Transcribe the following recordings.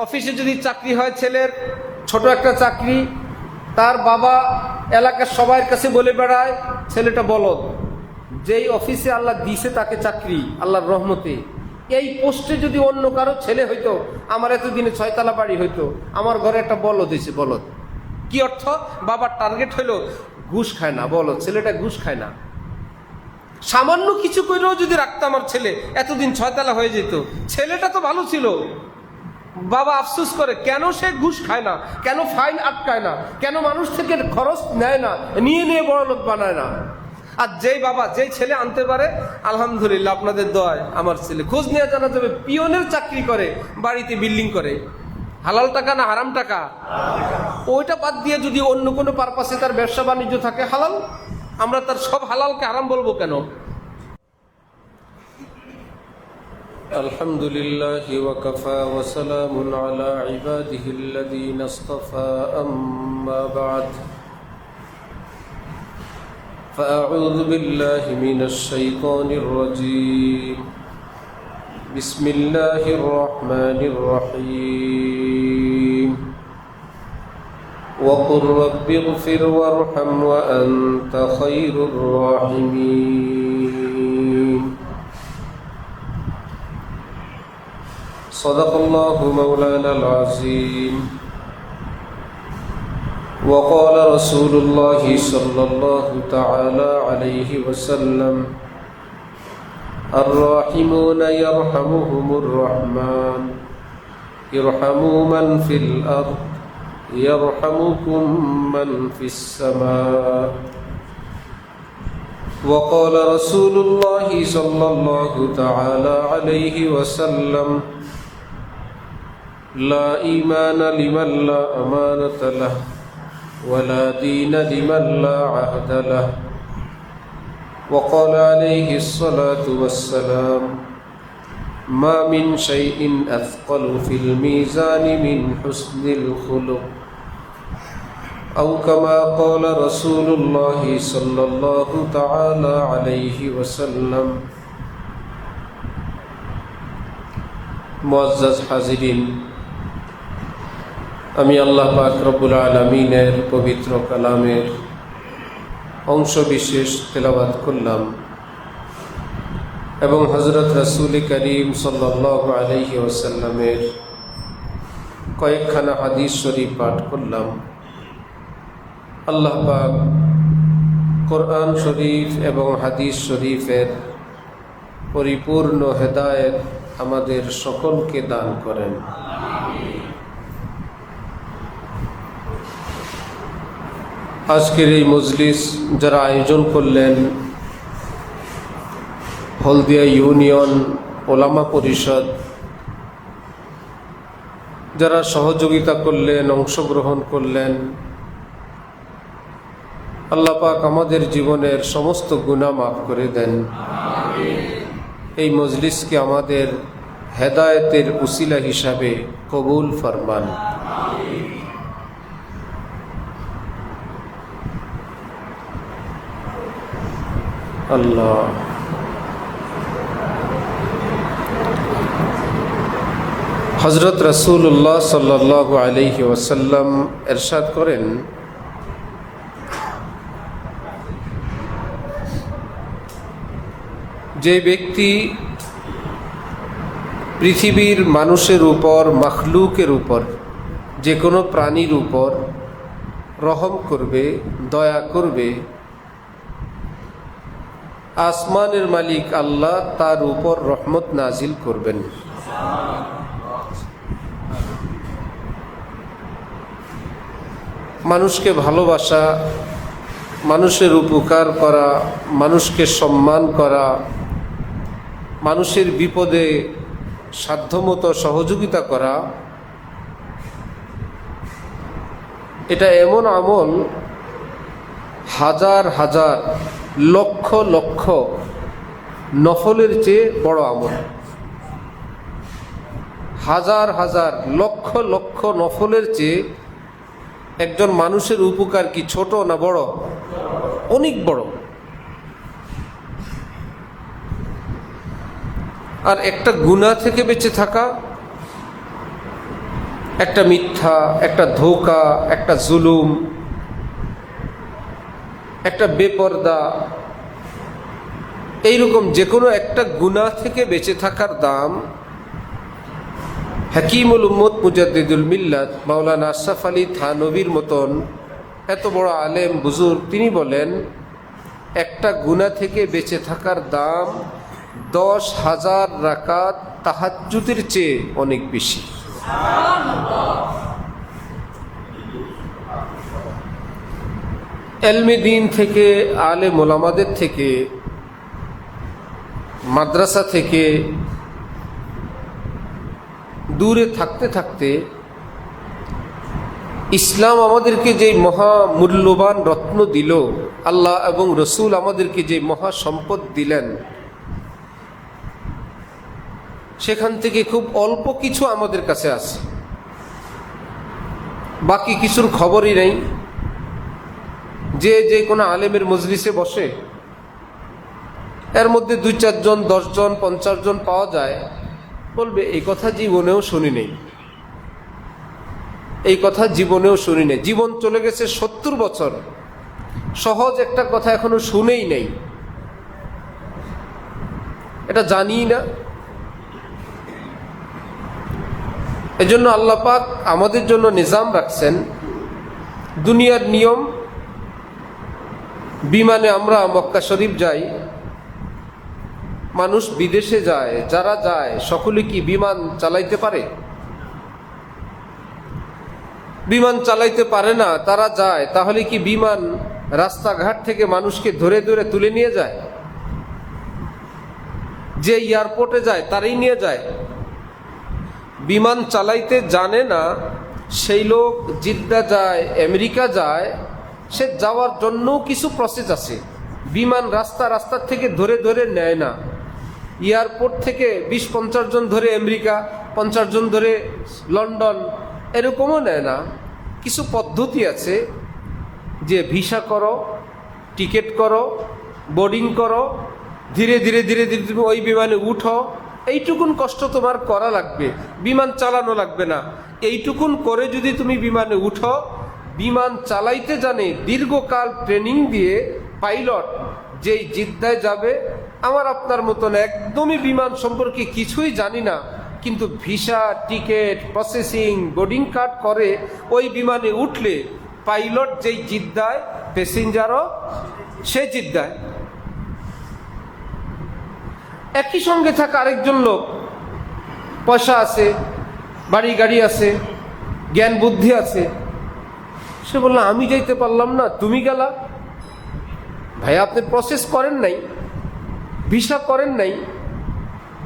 অফিসে যদি চাকরি হয় ছেলের, ছোট একটা চাকরি, তার বাবা এলাকার সবার কাছে বলে বেড়ায় ছেলেটা বলদ। যেই অফিসে আল্লাহ দিছে তাকে চাকরি আল্লাহর রহমতে, এই পোস্টে যদি অন্য কারো ছেলে হইতো, আমার এতদিনে 6 তলা বাড়ি হইতো, আমার ঘরে একটা বলদ হয়েছে। বলদ কি অর্থ? বাবার টার্গেট হইল ঘুষ খায় না, বলদ ছেলেটা ঘুষ খায় না। সামান্য কিছু করেও যদি রাখতো আমার ছেলে, এতদিন 6 তলা হয়ে যেত। ছেলেটা তো ভালো ছিল, বাবা আফসোস করে কেন সে ঘুষ খায় না, কেন ফাইন আটকায় না, কেন মানুষ থেকে খরচ নেয় না, নিয়ে নিয়ে বড় লোক বানায় না। আর যেই বাবা যেই ছেলে আনতে পারে, আলহামদুলিল্লাহ আপনাদের দোয়ায় আমার ছেলে, খোঁজ নিয়ে জানা যাবে পিয়নের চাকরি করে, বাড়িতে বিল্ডিং করে। হালাল টাকা না হারাম টাকা? ওইটা বাদ দিয়ে যদি অন্য কোনো পারপাসে তার ব্যবসা বাণিজ্য থাকে হালাল, আমরা তার সব হালালকে হারাম বলবো কেন? আলহামদুলিল্লাহি ওয়া কাফা ওয়া সালামুন আলা ইবাদিহিল্লাযীনা ইসতাফা, আম্মা বা'দ। ফাআউযু বিল্লাহি মিনাশ শাইতানির রাজীম। বিসমিল্লাহির রহমানির রহিম। ওয়া কুর রাব্বিগফির ওয়ারহাম ওয়া আনতা খায়রুর রাহিমিন। صدق الله مولانا العظيم. وقال رسول الله صلى الله تعالى عليه وسلم: الراحمون يرحمهم الرحمن ارحموا من في الأرض يرحمكم من في السماء. وقال رسول الله صلى الله تعالى عليه وسلم: لا إيمان لمن لا أمانة له ولا دين لمن لا عهد له. وقال عليه الصلاة والسلام: ما من شيء أثقل في الميزان من حسن الخلق. أو كما قال رسول الله صلى الله تعالى عليه وسلم. মুআজ্জাজ হাজিরিন, আমি আল্লাহ পাক রব্বুল আলামিনের পবিত্র কালামের অংশ বিশেষ তেলাওয়াত করলাম এবং হযরত রাসূল করিম সাল্লাল্লাহু আলাইহি ওয়াসাল্লামের কয়েকখানা হাদিস শরীফ পাঠ করলাম। আল্লাহ পাক কোরআন শরীফ এবং হাদিস শরীফের পরিপূর্ণ হেদায়েত আমাদের সকলকে দান করেন। আজকের এই মজলিস যারা আয়োজন করলেন, হলদিয়া ইউনিয়ন ওলামা পরিষদ, যারা সহযোগিতা করলেন, অংশগ্রহণ করলেন, আল্লাহ পাক আমাদের জীবনের সমস্ত গুনাহ মাফ করে দেন। এই মজলিসকে আমাদের হেদায়েতের উসিলা হিসাবে কবুল ফরমান। আল্লাহ। হযরত রাসূলুল্লাহ সাল্লাল্লাহু আলাইহি ওয়াসাল্লাম ইরশাদ করেন, যে ব্যক্তি পৃথিবীর মানুষের উপর, মাখলুকের উপর, যে কোনো প্রাণীর উপর রহম করবে, দয়া করবে, আসমানের মালিক আল্লাহ তার উপর রহমত নাজিল করবেন। মানুষকে ভালোবাসা, মানুষের উপকার করা, মানুষকে সম্মান করা, মানুষের বিপদে সাধ্যমতো সহযোগিতা করা, এটা এমন আমল, হাজার হাজার লক্ষ লক্ষ নফলের চেয়ে বড় আমল। হাজার হাজার লক্ষ লক্ষ নফলের চেয়ে একজন মানুষের উপকার কি ছোট না বড়? অনেক বড়। আর একটা গুনাহ থেকে বেঁচে থাকা, একটা মিথ্যা, একটা ধোঁকা, একটা জুলুম, একটা বেপরদা, এইরকম যে কোনো একটা গুনাহ থেকে বেঁচে থাকার দাম হাকিমুল উম্মত মুজাদ্দিদুল মিল্লাত মাওলানা আশরাফ আলী থানভীর মতন এত বড় আলেম বুজুর্গ তিনি বলেন, একটা গুনাহ থেকে বেঁচে থাকার দাম 10,000 রাকাত তাহাজ্জুদের চেয়ে অনেক বেশি। এলমে দ্বীন থেকে, আলেম ওলামাদের থেকে, মাদ্রাসা থেকে দূরে থাকতে থাকতে ইসলাম আমাদেরকে যে মহা মূল্যবান রত্ন দিল, আল্লাহ এবং রসুল আমাদেরকে যে মহা সম্পদ দিলেন, সেখান থেকে খুব অল্প কিছু আমাদের কাছে আছে, বাকি কিছুর খবরই নেই। যে কোনো আলেমের মজলিসে বসে, এর মধ্যে 2-4 জন, 10 জন, 50 জন পাওয়া যায়, বলবে এই কথা জীবনেও শুনি নেই, এই কথা জীবনেও শুনি নেই। জীবন চলে গেছে 70 বছর, সহজ একটা কথা এখনো শুনেই নেই, এটা জানি না। এজন্য আল্লাহ পাক আমাদের জন্য নিজাম রাখছেন, দুনিয়ার নিয়ম, বিমানে আমরা মক্কা শরীফ যাই, মানুষ বিদেশে যায়, যারা যায় সকলে কি বিমান চালাইতে পারে? বিমান চালাইতে পারে না, তারা যায়, তাহলে কি বিমান রাস্তাঘাট থেকে মানুষকে ধরে ধরে তুলে নিয়ে যায়? যে এয়ারপোর্টে যায় তারই নিয়ে যায়। বিমান চালাইতে জানে না সেই লোক জিদ্দা যায়, আমেরিকা যায়, সে যাওয়ার জন্য কিছু প্রসেস আছে। বিমান রাস্তার থেকে ধরে ধরে নেয় না। এয়ারপোর্ট থেকে 20-50 জন ধরে আমেরিকা, 50 জন ধরে লন্ডন, এরকমও নেয় না। কিছু পদ্ধতি আছে, যে ভিসা করো, টিকিট করো, বোর্ডিং করো, ধীরে ধীরে ধীরে ধীরে তুমি ওই বিমানে উঠো, এইটুকুন কষ্ট তোমার করা লাগবে, বিমান চালানো লাগবে না। এইটুকুন করে যদি তুমি বিমানে উঠো, বিমান চালাইতে জানে, দীর্ঘকাল ট্রেনিং দিয়ে পাইলট যেই জিদ্দায় যাবে, আমার আপনার মতন একদমই বিমান সম্পর্কে কিছুই জানি না, কিন্তু visa, ticket, processing, boarding card করে ওই বিমানে উঠলে পাইলট যেই জিদ্দায়, প্যাসেঞ্জারও সে জিদ্দায়। একই সঙ্গে থাকা আরেকজন লোক, পয়সা আছে, বাড়ি গাড়ি আছে, জ্ঞান বুদ্ধি আছে, সে বলল আমি যাইতে পারলাম না, তুমি গেলা। ভাই আপনি প্রসেস করেন নাই, ভিসা করেন নাই,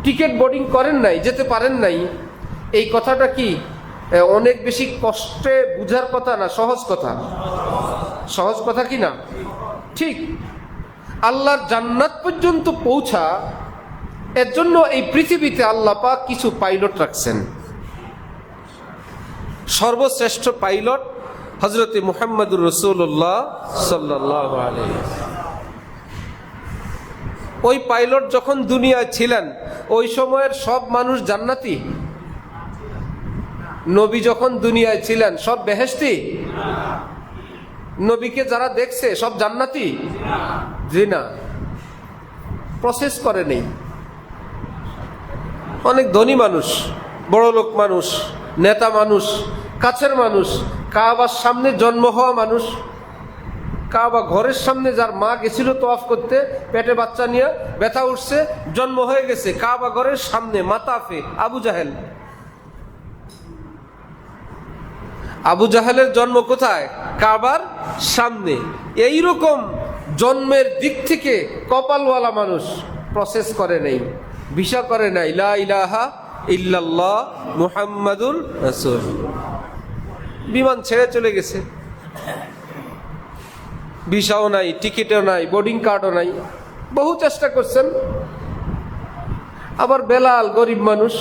টিকিট বোর্ডিং করেন নাই, যেতে পারেন নাই। এই কথাটা কি অনেক বেশি কষ্টে বুঝার কথা না সহজ কথা? সহজ কথা কি না? ঠিক। আল্লাহর জান্নাত পর্যন্ত পৌঁছা, এর জন্য এই পৃথিবীতে আল্লাহ পাক কিছু পাইলট রাখছেন। সর্বশ্রেষ্ঠ পাইলট হযরত মুহাম্মদুর রাসূলুল্লাহ সাল্লাল্লাহু আলাইহি ওয়াসাল্লাম। ওই পাইলট যখন দুনিয়ায় ছিলেন, ওই সময়ের সব মানুষ জান্নাতি? নবী যখন দুনিয়ায় ছিলেন সব বেহেশতি? নবীকে যারা দেখছে সব জান্নাতি? জি না, প্রসেস করে নেই। অনেক ধনী মানুষ, বড় লোক মানুষ, নেতা মানুষ, কাছের মানুষ, কাবার সামনে জন্ম হওয়া মানুষ, কাবা ঘরের সামনে যার মা গেছিল তওয়াফ করতে, পেটে বাচ্চা নিয়ে, ব্যথা উঠছে, জন্ম হয়ে গেছে কাবা ঘরের সামনে, মাতাফে। আবু জাহেল, আবু জাহেলের জন্ম কোথায়? কাবার সামনে। এইরকম জন্মের দিক থেকে কপালওয়ালা মানুষ, প্রসেস করে নেই, ভিসা করে নাই, লা ইলাহা ইল্লাল্লাহ মুহাম্মাদুর রাসূল, বিমান ছেড়ে চলে গেছে, ভিসাও নাই, টিকিটও নাই, বোর্ডিং কার্ডও নাই, বহু চেষ্টা করছেন। আবার বেলাল গরিব মানুষ,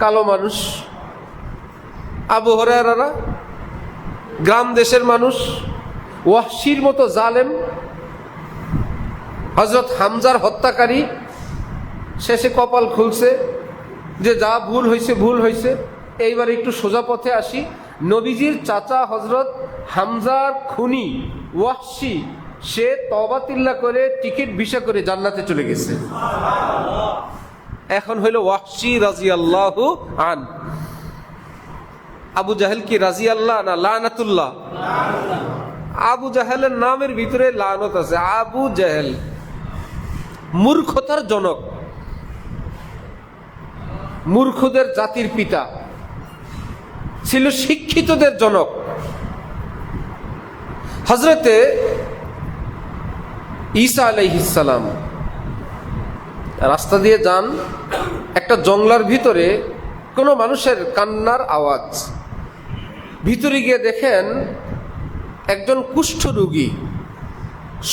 কালো মানুষ, আবু হুরায়রা গ্রাম দেশের মানুষ, ওয়াহশির মতো জালেম, হযরত হামজার হত্যাকারী, শেষে কপাল খুলছে যে যা ভুল হয়েছে ভুল হয়েছে, এইবার একটু সোজা পথে আসি। নবীজির চাচা হজরত হামজার খুনি ওয়াহশি, সে তওবাতিল্লা করে টিকিট ভিসা করে জান্নাতে চলে গেছে। এখন হইল ওয়াহশি রাদিয়াল্লাহু আন। আবু জাহেল কি রাদিয়াল্লাহ না লানাতুল্লাহ? আবু জাহেলের নামের ভিতরে লানত আছে। আবু জাহেল মূর্খতার জনক, মূর্খদের জাতির পিতা, ছিল শিক্ষিতদের জনক। হযরতে ঈসা আলাইহিস সালাম রাস্তা দিয়ে যান, একটা জঙ্গলার ভিতরে কোনো মানুষের কান্নার আওয়াজ। ভিতরে গিয়ে দেখেন একজন কুষ্ঠরোগী,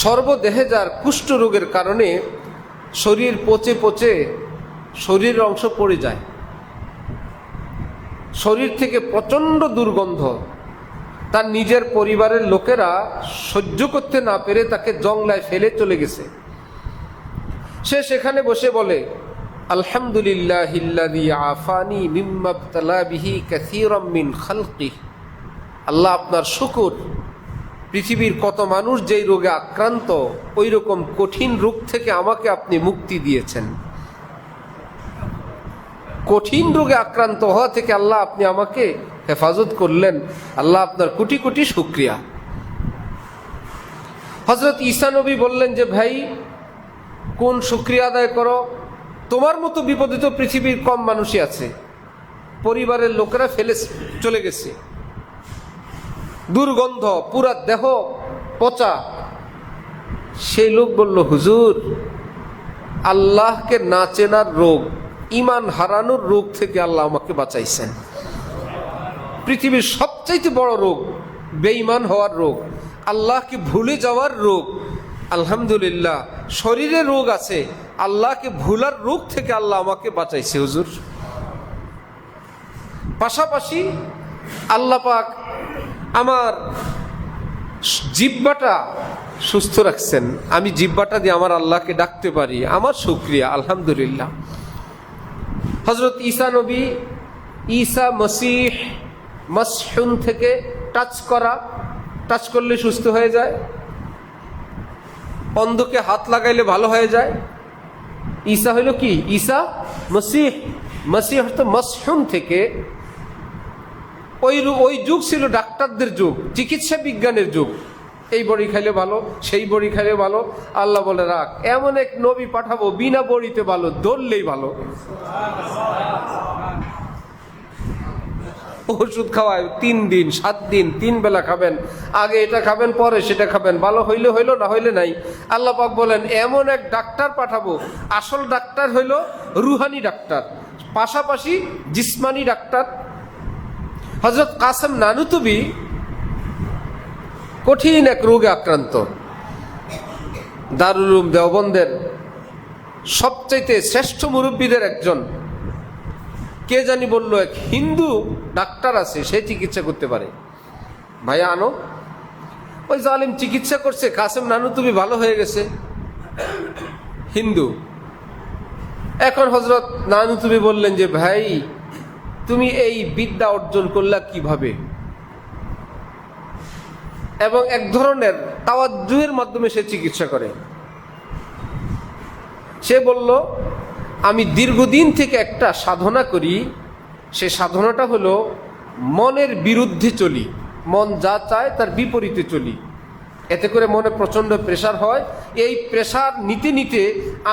সর্বদেহে যার কুষ্ঠ রোগের কারণে শরীর পচে পচে শরীরের অংশ পড়ে যায়, শরীর থেকে প্রচণ্ড দুর্গন্ধ। তার নিজের পরিবারের লোকেরা সহ্য করতে না পেরে তাকে জংলায় ফেলে চলে গেছে। সে সেখানে বসে বলে, আলহামদুলিল্লাহিল্লাযী আফানি মিম্মা ইবতালা বিহি কাসীরাম মিন খালকিহি। আল্লাহ আপনার শুকর, পৃথিবীর কত মানুষ যেই রোগে আক্রান্ত, ওই রকম কঠিন রোগ থেকে আমাকে আপনি মুক্তি দিয়েছেন। কঠিন রোগে আক্রান্ত হওয়া থেকে আল্লাহ আপনি আমাকে হেফাজত করলেন। আল্লাহ আপনার কোটি কোটি শুকরিয়া। হযরত ঈসা নবী বললেন যে ভাই, কোন শুকরিয়া আদায় করো? তোমার মতো বিপদে তো পৃথিবীর কম মানুষই আছে, পরিবারের লোকেরা ফেলে চলে গেছে, দুর্গন্ধ, পুরা দেহ পচা। সেই লোক বলল, হুজুর, আল্লাহকে না চেনার রোগ, ঈমান হারানোর রোগ থেকে আল্লাহ আমাকে বাঁচাইছেন। পৃথিবীর সবচাইতে বড় রোগ বেঈমান হওয়ার রোগ, আল্লাহকে ভুলে যাওয়ার রোগ। আলহামদুলিল্লাহ, শরীরে রোগ আছে, আল্লাহকে ভুলার রোগ থেকে আল্লাহ আমাকে বাঁচাইছে হুজুর। পাশাপাশি আল্লাহ পাক আমার জিহ্বাটা সুস্থ রাখছেন, আমি জিহ্বাটা দিয়ে আমার আল্লাহকে ডাকতে পারি, আমার শুকরিয়া, আলহামদুলিল্লাহ। হযরত ঈসা নবী, ঈসা মসীহ, মসহুন থেকে টাচ করা, টাচ করলে সুস্থ হয়ে যায়, অন্ধকে হাত লাগাইলে ভালো হয়ে যায়। ঈসা হইল কি? ঈসা মসীহ, মসীহ অর্থাৎ মসহুন থেকে। ওই যুগ ছিল ডাক্তারদের যুগ, চিকিৎসা বিজ্ঞানের যুগ। এই বড়ি খাইলে ভালো, সেই বড়ি খাইলে ভালো। আল্লাহ বলে, রাখ, এমন এক নবী পাঠাবো বিনা বড়িতে ভালো, ধরলেই ভালো। ওষুধ খাওয়ায় 3 দিন 7 দিন 3 বেলা খাবেন, আগে এটা খাবেন পরে সেটা খাবেন, ভালো হইলে হইল, না হইলে নাই। আল্লাহ পাক বলেন, এমন এক ডাক্তার পাঠাবো, আসল ডাক্তার হইল রুহানি ডাক্তার, পাশাপাশি জিসমানি ডাক্তার। হযরত কাসেম নানুতুবি কঠিন এক রোগে আক্রান্ত, দারুল উলুম দেওবন্দের সবচাইতে শ্রেষ্ঠ মুরব্বীদের একজন। কে জানি বলল, এক হিন্দু ডাক্তার আছে, সে চিকিৎসা করতে পারে। ভাইয়া আনো। ওই জালিম চিকিৎসা করছে, কাসেম নানুতুবি ভালো হয়ে গেছে, হিন্দু। এখন হযরত নানুতুবি বললেন যে, ভাই, তুমি এই বিদ্যা অর্জন করলা কিভাবে? এবং এক ধরনের তাওয়াজ্জুহের মাধ্যমে সে চিকিৎসা করে। সে বলল, আমি দীর্ঘদিন থেকে একটা সাধনা করি, সে সাধনাটা হলো মনের বিরুদ্ধে চলি, মন যা চায় তার বিপরীতে চলি। এতে করে মনে প্রচণ্ড প্রেসার হয়। এই প্রেসার নিতে নিতে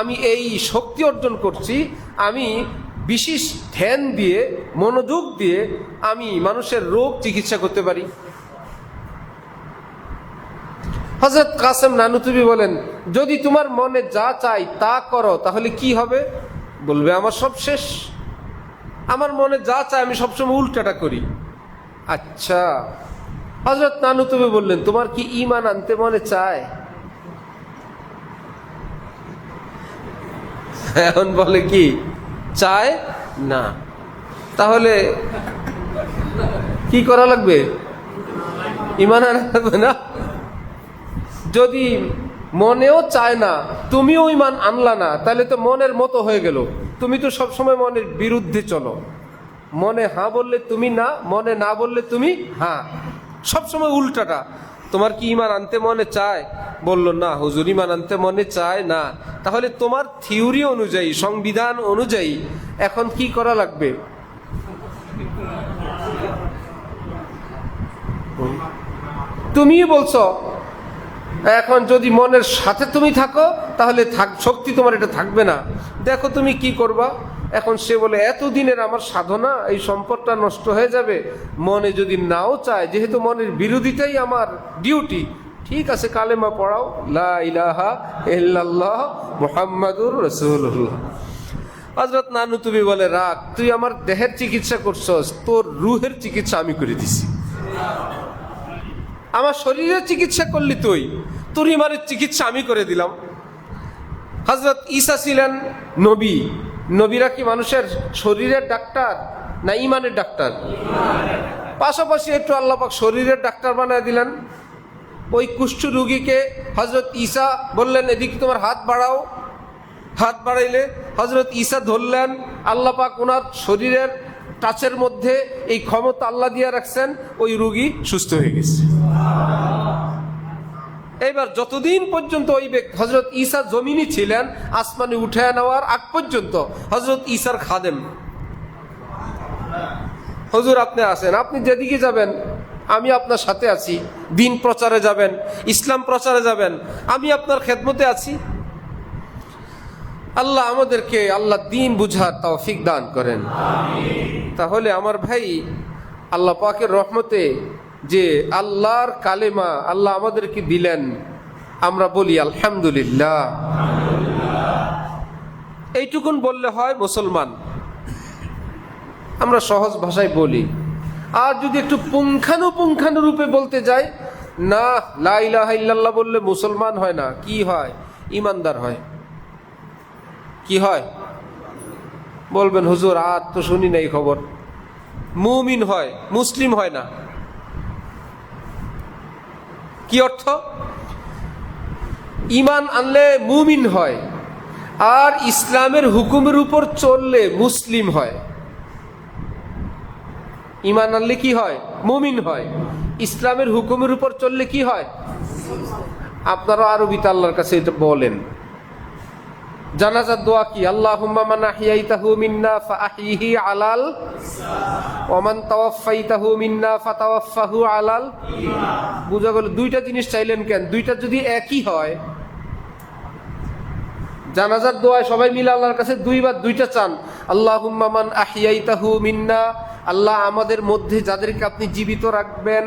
আমি এই শক্তি অর্জন করছি, আমি বিশেষ ধ্যান দিয়ে, মনোযোগ দিয়ে আমি মানুষের রোগ চিকিৎসা করতে পারি। হযরত কাসেম নানুতুবি বলেন, যদি তোমার মনে যা চাই তা করো, তাহলে কি হবে? বলবে, আমার সব শেষ, আমার মনে যা চায় আমি সবসময় উল্টাটা করি। আচ্ছা। হযরত নানুতুবি বললেন, তোমার কি ঈমান আনতে মনে চায়? এখন বলে কি চায় না, তাহলে কি করা লাগবে? ঈমান আনা লাগবে না? যদি মনেও চায় না, তুমিও ঈমান আনলা না, তাহলে তো মনের মতো হয়ে গেল, তুমি তো সবসময় মনের বিরুদ্ধে চলো। মনে হ্যাঁ বললে তুমি না, মনে না বললে তুমি হ্যাঁ, সবসময় উল্টাটা। তোমার কি ঈমান আনতে মনে চায়? বলল না হুজুর, ঈমান আনতে মনে চায় না। তাহলে তোমার থিওরি অনুযায়ী, সংবিধান অনুযায়ী এখন কি করা লাগবে? তুমি বলছো এখন যদি মনের সাথে তুমি থাকো তাহলে শক্তি তোমার এটা থাকবে না। দেখো তুমি কি করবা। এখন সে বলে এতদিনের আমার সাধনা, এই সম্পদটা নষ্ট হয়ে যাবে। মনে যদি নাও চায়, যেহেতু মনের বিরোধিতাই আমার ডিউটি, ঠিক আছে কালেমা পড়াও, লা ইলাহা ইল্লাল্লাহ মুহাম্মাদুর রাসূলুল্লাহ। হযরত নানুতুবি বলে, রাখ, তুই আমার দেহের চিকিৎসা করছস, তোর রুহের চিকিৎসা আমি করে দিছি। আমার শরীরের চিকিৎসা করলি তুই, তোর ইমানের চিকিৎসা আমি করে দিলাম। হযরত ঈসা ছিলেন নবী। নবীরা কি মানুষের শরীরের ডাক্তার না ইমানের ডাক্তার? পাশাপাশি একটু আল্লাহ পাক শরীরের ডাক্তার বানায় দিলেন। ওই কুষ্ঠ রোগীকে হযরত ঈসা বললেন, এদিকে তোমার হাত বাড়াও। হাত বাড়াইলে হযরত ঈসা ধরলেন, আল্লাহ পাক ওনার শরীরের টাচের মধ্যে এই ক্ষমতা আল্লাহ দিয়ে রাখছেন, ওই রোগী সুস্থ হয়ে গেছে। এইবার যতদিন পর্যন্ত ওই ব্যক্তি হযরত ঈসা জমিনে ছিলেন, আসমানে উঠে নেওয়ার আগ পর্যন্ত হযরত ঈসার খাদেম। হুজুর আপনি আছেন, আপনি যেদিকে যাবেন আমি আপনার সাথে আছি। দিন প্রচারে যাবেন, ইসলাম প্রচারে যাবেন, আমি আপনার খেদমতে আছি। আল্লাহ আমাদেরকে আল্লাহ দিন বুঝার তৌফিক দান করেন। তাহলে আমার ভাই, আল্লাহ পাকের রহমতে যে আল্লাহর কালেমা আল্লাহ আমাদেরকে দিলেন, আমরা বলি আলহামদুলিল্লাহ। এইটুকুন বললে হয় মুসলমান, আমরা সহজ ভাষায় বলি। আর যদি একটু পুঙ্খানু রূপে বলতে যাই, না লা ইলাহা ইল্লাল্লাহ বললে মুসলমান হয় না, কি হয়? ইমানদার হয়। কি হয় বলবেন হুজুর? আর তো শুনি নাই খবর। মুমিন হয়, মুসলিম হয় না। কি অর্থ? ঈমান আনলে মুমিন হয়, আর ইসলামের হুকুমের উপর চললে মুসলিম হয়। ঈমান আনলে কি হয়? মুমিন হয়। ইসলামের হুকুমের উপর চললে কি হয়? আপনারা আরবিতে আল্লাহর কাছে এটা বলেন। জানাজার দোয়া কি? আল্লাহুম্মা মান আহইয়াইতাহু মিন্না ফাআহইহি আলাল ওয়া মান তাওয়াফফাইতাহু মিন্না ফাতাওয়াফফাহু আলাল ঈমান। বুঝা গেল? দুইটা জিনিস চাইলেন কেন? দুইটা যদি একই হয়, জানাজার দোয়ায় সবাই মিলে আল্লাহর কাছে দুইবার দুইটা চান। আল্লাহুম্মা মান আহইয়াইতাহু মিন্না, আল্লাহ আমাদের মধ্যে যাদেরকে আপনি জীবিত রাখবেন,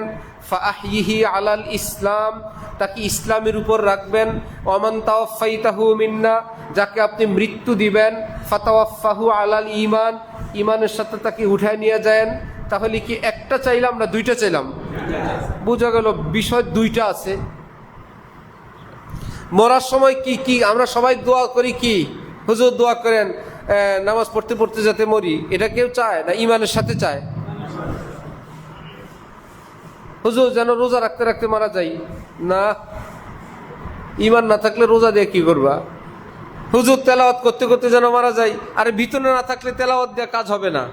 ফাআহইহি আলাল ইসলাম, তাকে ইসলামের উপর রাখবেন। ওমান তাওয়াফাইতাহু মিন্না, যাকে আপনি মৃত্যু দিবেন, ফাতাওয়াফাহু আলাল ঈমান, ঈমানের সাথে তাকে উঠায় নিয়ে যান। তাহলে কি একটা চাইলাম না দুইটা চাইলাম? বোঝা গেল বিষয় দুইটা আছে। মরার সময় কি কি আমরা সবাই দোয়া করি? কি হুজুর দোয়া করেন নামাজ পড়তে পড়তে যাতে মরি, এটা কেউ চায় না? ঈমানের সাথে চায়। হুজুর যেন রোজা রাখতে রাখতে মারা যাই, না। ঈমান না থাকলে রোজা দিয়ে কি করবা? হুজুর তেলাওয়াত করতে করতে যেন মারা যাই, আরে ভিতরে না থাকলে তেলাওয়াত দিয়ে কাজ হবে না।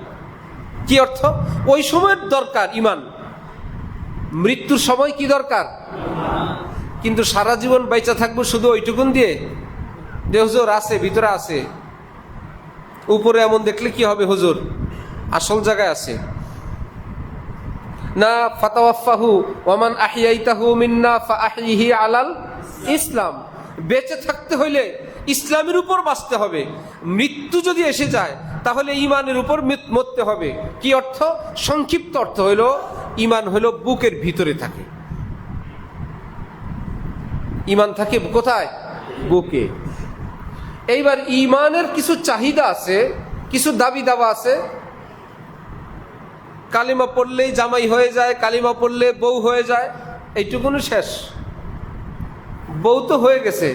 কি অর্থ? ওই সময়ের দরকার ঈমান, মৃত্যুর সময় কি দরকার? কিন্তু সারা জীবন বেঁচে থাকবো শুধু ওইটুকুন দিয়ে যে হুজুর আছে, ভিতরে আছে, উপরে এমন দেখলে কি হবে? হুজুর আসল জায়গায় আছে না। ফাতাওয়াফাহু ওয়ামান আহইয়াইতাহু মিন্না ফাআহইহি আলাল ইসলাম। বেঁচে থাকতে হইলে ইসলামের উপর বাঁচতে হবে। মৃত্যু যদি এসে যায় তাহলে ঈমানের উপর মরতে হবে। কি অর্থ? সংক্ষিপ্ত অর্থ হইল ঈমান হইল বুকের ভিতরে থাকে। ঈমান থাকে কোথায়? বুকে। এইবার ঈমানের কিছু চাহিদা আছে, কিছু দাবি দাওয়া আছে। কালিমা পড়লেই জামাই হয়ে যায়, কালিমা পড়লে বউ হয়ে যায়, এইটুকুন শেষ। বউ তো হয়ে গেছে,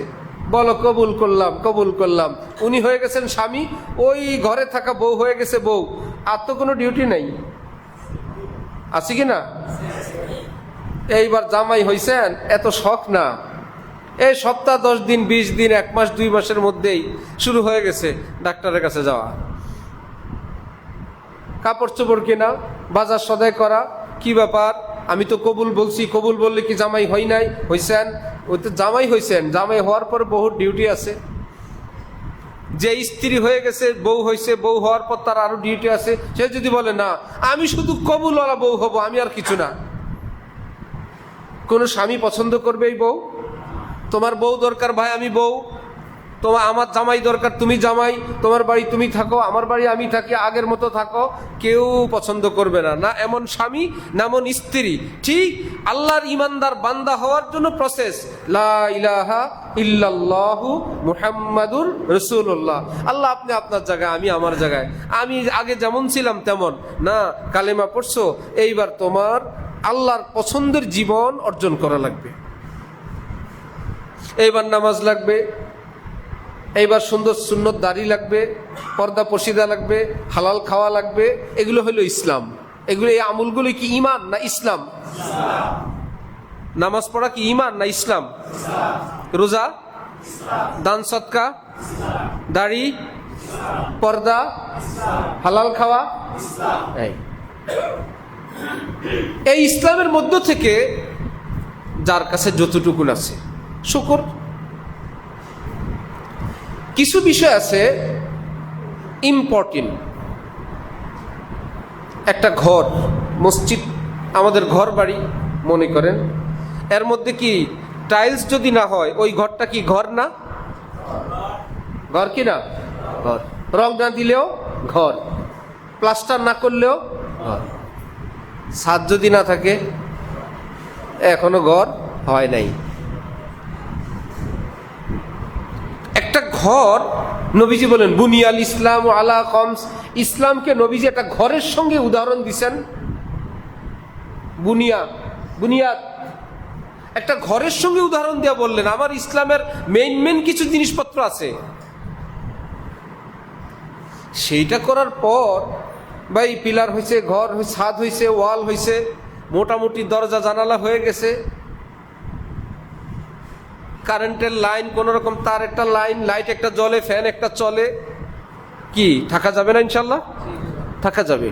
বলো কবুল করলাম কবুল করলাম। উনি হয়ে গেছেন স্বামী, ওই ঘরে থাকা বউ হয়ে গেছে বউ, আর তো কোনো ডিউটি নাই। আছে কি না? এইবার জামাই হয়েছেন, এত শখ না। এই সপ্তাহ 10 দিন 20 দিন 1 মাস 2 মাসের মধ্যেই শুরু হয়ে গেছে ডাক্তারের কাছে যাওয়া। কাপড় চোপড় কেনা, বাজার সদাই করা, কি ব্যাপার, আমি তো কবুল বলছি, কবুল বললে কি জামাই হয় নাই? হইছেন, ওই তো জামাই হয়েছেন, জামাই হওয়ার পর বহু ডিউটি আছে। যে স্ত্রী হয়ে গেছে, বউ হয়েছে, বউ হওয়ার পর তার আরো ডিউটি আছে। সে যদি বলে না আমি শুধু কবুলওয়ালা বউ হব, আমি আর কিছু না, কোন স্বামী পছন্দ করবে এই বউ? তোমার বউ দরকার ভাই, আমি বউ, তোমার আমার জামাই দরকার, তুমি জামাই, তোমার বাড়ি তুমি থাকো, আমার বাড়ি আমি থাকি, আগের মতো থাকো, কেউ পছন্দ করবে না, না এমন স্বামী না এমন স্ত্রী। ঠিক আল্লাহর ইমানদার বান্দা হওয়ার জন্য প্রসেস, লা ইলাহা ইল্লাল্লাহু মুহাম্মাদুর রাসূলুল্লাহ। আল্লাহ আপনি আপনার জায়গায়, আমি আমার জায়গায়, আমি আগে যেমন ছিলাম তেমন না। কালেমা পড়ছো, এইবার তোমার আল্লাহর পছন্দের জীবন অর্জন করা লাগবে, এইবার নামাজ লাগবে, এইবার সুন্দর সুন্নত দাড়ি লাগবে, পর্দা পশিদা লাগবে, হালাল খাওয়া লাগবে। এগুলো হলো ইসলাম। এগুলো, এই আমলগুলো কি ঈমান না ইসলাম? নামাজ পড়া কি ঈমান না ইসলাম? রোজা, দান সদকা, দাড়ি, পর্দা, হালাল খাওয়া, এই ইসলামের মধ্য থেকে যার কাছে যতটুকুন আছে শুকর। কিছু বিষয় আছে ইম্পর্টেন্ট। একটা ঘর, মসজিদ, আমাদের ঘর বাড়ি মনে করেন, এর মধ্যে কি টাইলস যদি না হয় ওই ঘরটা কি ঘর না? ঘর কি না? ঘর। রং না দিলেও ঘর, প্লাস্টার না করলেও ঘর। ছাদ যদি না থাকে এখনো ঘর হয় নাই। একটা ঘর, নবীজি বলেন বুনিয়াল ইসলাম আলা খামস, ইসলামকে নবীজি একটা ঘরের সঙ্গে উদাহরণ দিছেন। বুনিয়াদ একটা ঘরের সঙ্গে উদাহরণ দিয়ে বললেন আমার ইসলামের মেইন কিছু জিনিসপত্র আছে। সেইটা করার পর ভাই পিলার হয়েছে, ঘর ছাদ হয়েছে, ওয়াল হয়েছে, মোটামুটি দরজা জানালা হয়ে গেছে, কারেন্টের লাইন, কোন রকম তার একটা লাইন, লাইট একটা জ্বলে, ফ্যান একটা চলে, কি থাকা যাবে না? ইনশাল্লাহ থাকা যাবে।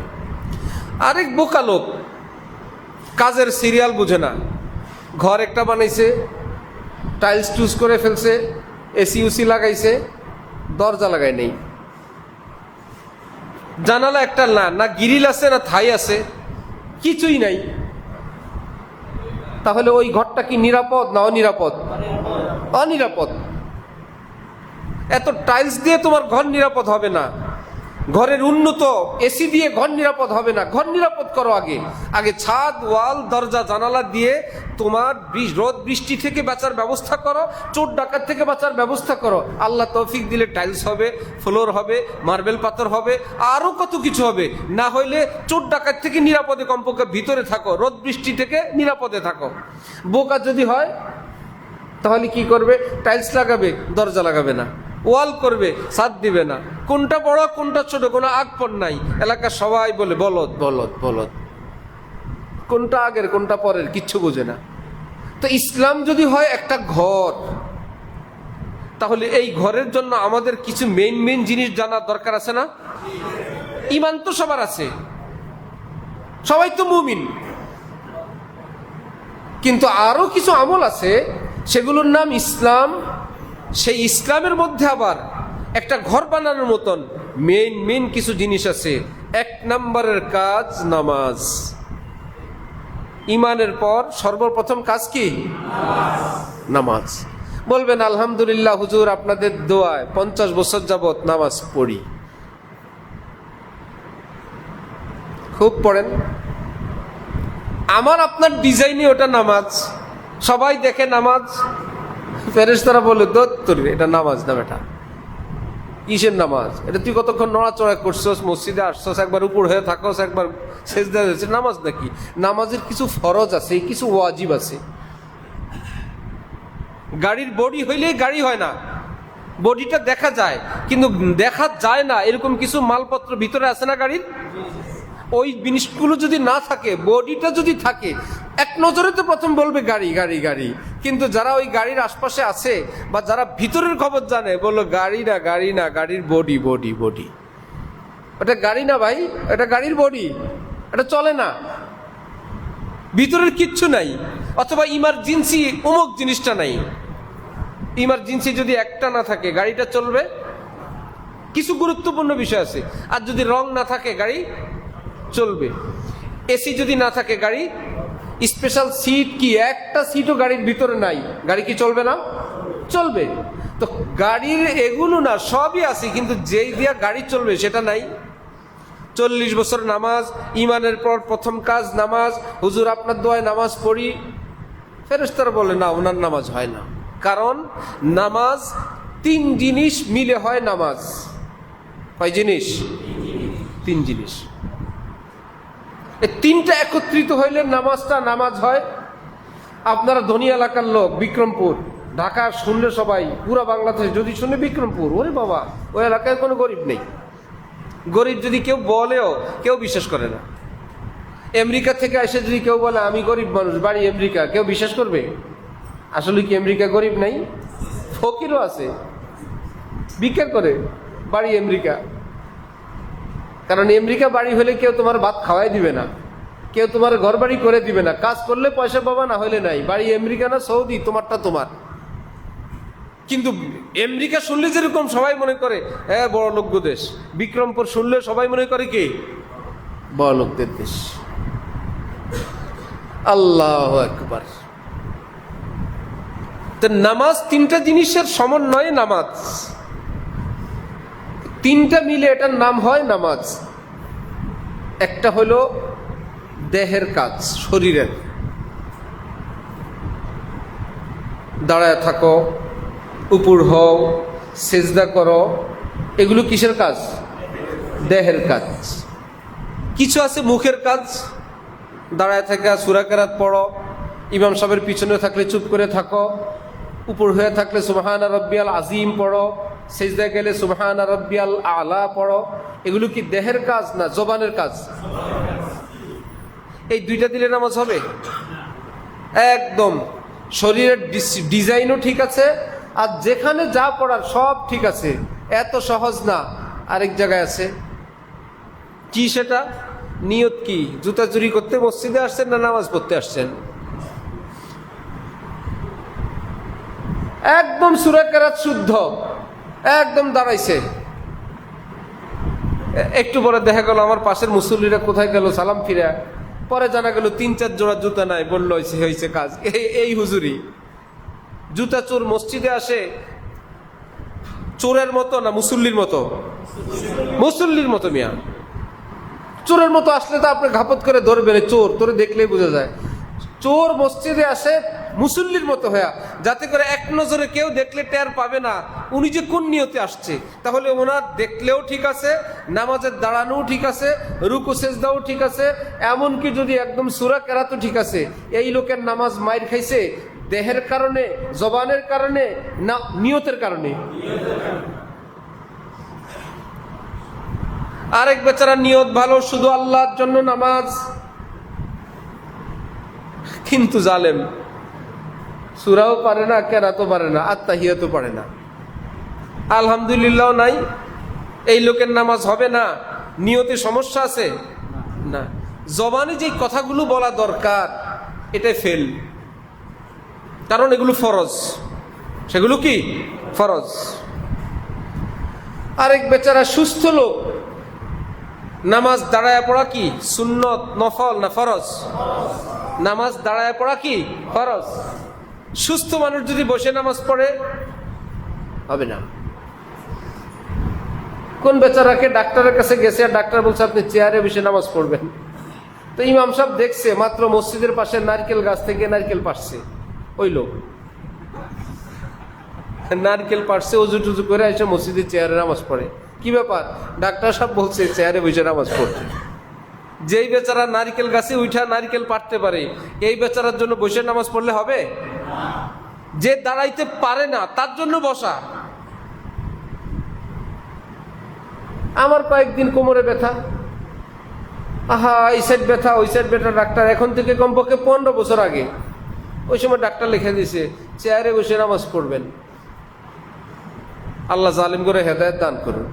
আরেক বোকা লোক কাজের সিরিয়াল বুঝে না, ঘর একটা বানাইছে, টাইলস টুস করে ফেলছে, এসি উসি লাগাইছে, দরজা লাগাই নেই, জানালা একটা না গ্রিল আছে না থাই আছে, কিছুই নাই। তাহলে ওই ঘরটা কি নিরাপদ না অনিরাপদ? অনিরাপদ। এত টাইলস দিয়ে তোমার ঘর নিরাপদ হবে না, ঘরের উন্নত এসি দিয়ে ঘর নিরাপদ হবে না। ঘর নিরাপদ করো আগে ছাদ, ওয়াল, দরজা, জানালা দিয়ে তোমার রোদ বৃষ্টি থেকে বাঁচার ব্যবস্থা করো, চোর ডাকাত থেকে বাঁচার ব্যবস্থা করো। আল্লাহ তৌফিক দিলে টাইলস হবে, ফ্লোর হবে, মার্বেল পাথর হবে, আরো কত কিছু হবে। না হইলে চোর ডাকাত থেকে নিরাপদে কমপক্ষে ভিতরে থাকো, রোদ বৃষ্টি থেকে নিরাপদে থাকো। বোকা যদি হয় তাহলে কি করবে? টাইলস লাগাবে, দরজা লাগাবে না, ওয়াল করবে, ছাদ দিবে না। কোনটা বড় কোনটা ছোট কোনো আগপর নাই। এলাকার সবাই বলে বলদ বলদ বলদ, কোনটা আগের কোনটা পরের কিচ্ছু বোঝে না। তো ইসলাম যদি হয় একটা ঘর, তাহলে এই ঘরের জন্য আমাদের কিছু মেইন জিনিস জানার দরকার আছে না? ঈমান তো সবার আছে, সবাই তো মুমিন, কিন্তু আরো কিছু আমল আছে সেগুলোর নাম ইসলাম। সেই ইসলামের মধ্যে আবার একটা ঘর বানানোর মতন মেইন কিছু জিনিস আছে। এক নম্বরের কাজ নামাজ। ঈমানের পর সর্বপ্রথম কাজ কি? নামাজ। বলবেন আলহামদুলিল্লাহ হুজুর আপনাদের দোয়ায় 50 বছর যাবত নামাজ পড়ি। খুব পড়েন, আমার আপনার ডিজাইনে ওটা নামাজ, সবাই দেখে নামাজ, ফেরেশতারা বলে দত্তর এটা নামাজ না বেটা, কিসের নামাজ এটা? তুই কতক্ষণ নড়াচড়া করছস, মসজিদে আসছস, একবার উপর হয়ে থাকস, একবার সেজদা হয়েছে, নামাজ নাকি? নামাজের কিছু ফরজ আছে, কিছু ওয়াজিব আছে। গাড়ির বডি হইলেই গাড়ি হয় না, বডিটা দেখা যায়, কিন্তু দেখা যায় না এরকম কিছু মালপত্র ভিতরে আছে না গাড়ির। ওই জিনিসগুলো যদি না থাকে, বডিটা যদি থাকে, এক নজরে তো প্রথম বলবে গাড়ি গাড়ি গাড়ি, কিন্তু যারা ওই গাড়ির আশপাশে আছে বা যারা ভিতরের খবর জানে বললো গাড়ি না গাড়ি না, গাড়ির বডি বডি বডি। ওটা গাড়ি না ভাই, এটা গাড়ির বডি, এটা চলে না, ভিতরের কিচ্ছু নাই। অথবা ইমার্জেন্সি অমুক জিনিসটা নাই। ইমার্জেন্সি যদি একটা না থাকে গাড়িটা চলবে? কিছু গুরুত্বপূর্ণ বিষয় আছে। আর যদি রং না থাকে গাড়ি চলবে। এসি যদি না থাকে গাড়ি, স্পেশাল সিট কি একটা সিটও গাড়ির ভিতরে নাই, গাড়ি কি চলবে না? চলবে। তো গাড়ির এগুলো না সবই আছে, কিন্তু যেই দিয়া গাড়ি চলবে সেটা নাই। 40 বছর নামাজ, ইমানের পর প্রথম কাজ নামাজ, হুজুর আপনার দোয়ায় নামাজ পড়ি, ফেরেশতারা বলে না, ওনার নামাজ হয় না। কারণ নামাজ 3 জিনিস মিলে হয় নামাজ। কয় জিনিস? 3 জিনিস। এই 3টা একত্রিত হইলে নামাজটা নামাজ হয়। আপনারা ধনী এলাকার লোক, বিক্রমপুর, ঢাকা শুনলে সবাই, পুরা বাংলাদেশ যদি শুনে বিক্রমপুর, ওরে বাবা, ওই এলাকায় কোনো গরিব নেই। গরিব যদি কেউ বলেও কেউ বিশ্বাস করে না। আমেরিকা থেকে এসে যদি কেউ বলে আমি গরিব মানুষ, বাড়ি আমেরিকা, কেউ বিশ্বাস করবে? আসলে কি আমেরিকা গরিব নাই? ফকিরও আছে, ভিক্ষা করে, বাড়ি আমেরিকা। কারণ আমেরিকা বাড়ি হলে কেউ তোমার ভাত খাওয়াই দিবে না, কেউ তোমার ঘর বাড়ি করে দিবে না, কাজ করলে পয়সা পাবা, না হলে নাই। বাড়ি আমেরিকা না সৌদি, তোমারটা তোমার। কিন্তু আমেরিকা শুনলে যেরকম সবাই মনে করে হ্যাঁ বড় লোক দেশ, বিক্রমপুর শুনলে সবাই মনে করে কি বড় লোকদের দেশ। আল্লাহু আকবার। তো নামাজ 3টা জিনিসের সমন্বয়ে নামাজ, 3টা মিলে এটার নাম হয় নামাজ। একটা হলো দেহের কাজ, শরীরের, দাঁড়ায় থাকো, উপর হও, সেজদা করো, এগুলো কিসের কাজ? দেহের কাজ। কিছু আছে মুখের কাজ, দাঁড়ায় থাকা, সূরা কেরাত পড়ো, ইমাম সাহেবের পিছনে থাকলে চুপ করে থাকো, উপর হয়ে থাকলে সুবহানা রাব্বিয়াল আযীম পড়ো, সেজদায় গেলে সুবহানা রাব্বিয়াল আলা পড়ো। এগুলো কি দেহের কাজ না জবানের কাজ? এই 2টা দিলে নামাজ হবে একদম। শরীরের ডিজাইনও ঠিক আছে, আর যেখানে যা পড়ার সব ঠিক আছে। এত সহজ না। আরেক জায়গায় আছে কি, সেটা নিয়ত কি? জুতা চুরি করতে মসজিদে আসছেন না নামাজ পড়তে আসছেন? একদম সূরা কেরাত শুদ্ধ, একদম দাঁড়াইছে, একটু পরে দেখা গেল আমার পাশের মুসল্লিরা কোথায় গেল, সালাম ফিরা, পরে জানা গেল 3-4 জোড়া জুতা নাই, বললো হয়েছে কাজ। এই হুজুরি জুতা চোর মসজিদে আসে চোরের মতো না মুসল্লির মতো? মুসল্লির মতো। মিয়া চোরের মতো আসলে তো আপনি ঘাপত করে ধরবেন, চোর তোরে দেখলেই বোঝা যায়। চোর মসজিদে আসে মুসল্লির মতো হয়ে, যাতে করে এক নজরে কেউ দেখলে টের পাবে না উনি যে কোন নিয়তে আসছে। তাহলে ওনার দেখলেও ঠিক আছে, নামাজের দাঁড়ানোও ঠিক আছে, রুকু সেজদাও ঠিক আছে, এমনকি যদি একদম সূরা কেরাতও ঠিক আছে। এই লোকের নামাজ মাইর খাইছে দেহের কারণে, জবানের কারণে না নিয়তের কারণে? আরেক বেচারা নিয়ত ভালো, শুধু আল্লাহর জন্য নামাজ, কিন্তু জালেম, সূরাও পারে না, কেরাতও পারে না, আত্তাহিয়াতও পারে না, আলহামদুলিল্লাহ নাই। এই লোকের নামাজ হবে না। নিয়তে সমস্যা আছে না, জবানে যে কথাগুলো বলা দরকার এটাই ফেল। কারণ এগুলো ফরজ, সেগুলো কি ফরজ। আরেক বেচারা সুস্থ লোক, নামাজ দাঁড়ায় পড়া কি সুন্নত, নফল না ফরজ? নামাজ দাঁড়ায় পড়া কি ফরজ। সুস্থ মানুষ যদি বসে নামাজ পড়ে হবে না। কোন বেচারাকে ডাক্তারের কাছে গেছে, আর ডাক্তার বলছে আপনি চেয়ারে বসে নামাজ পড়বেন। তো ইমাম সাহেব দেখছে মাত্র মসজিদের পাশে নারকেল গাছ থেকে নারকেল পাড়ছে, ওই লোক নারকেল পাড়ছে, উজু টুজু করে এসে মসজিদের চেয়ারে নামাজ পড়ে। কি ব্যাপার? ডাক্তার সাহেব বলছে চেয়ারে বসে নামাজ পড়তে। যেই বেচারা নারকেল গাছে উঠা নারকেল পাড়তে পারে, এই বেচারার জন্য বসে নামাজ পড়লে হবে? যে দাঁড়াইতে পারে না তার জন্য বসা। আমার কয়েকদিন কোমরে ব্যথা, আহা এই সাইড ব্যথা ওই সাইড ব্যথা, ডাক্তার এখন থেকে কমপক্ষে 15 বছর আগে ওই সময় ডাক্তার লিখে দিয়েছে চেয়ারে বসে নামাজ পড়বেন। আল্লাহ জালিম করে হেদায়েত দান করুন।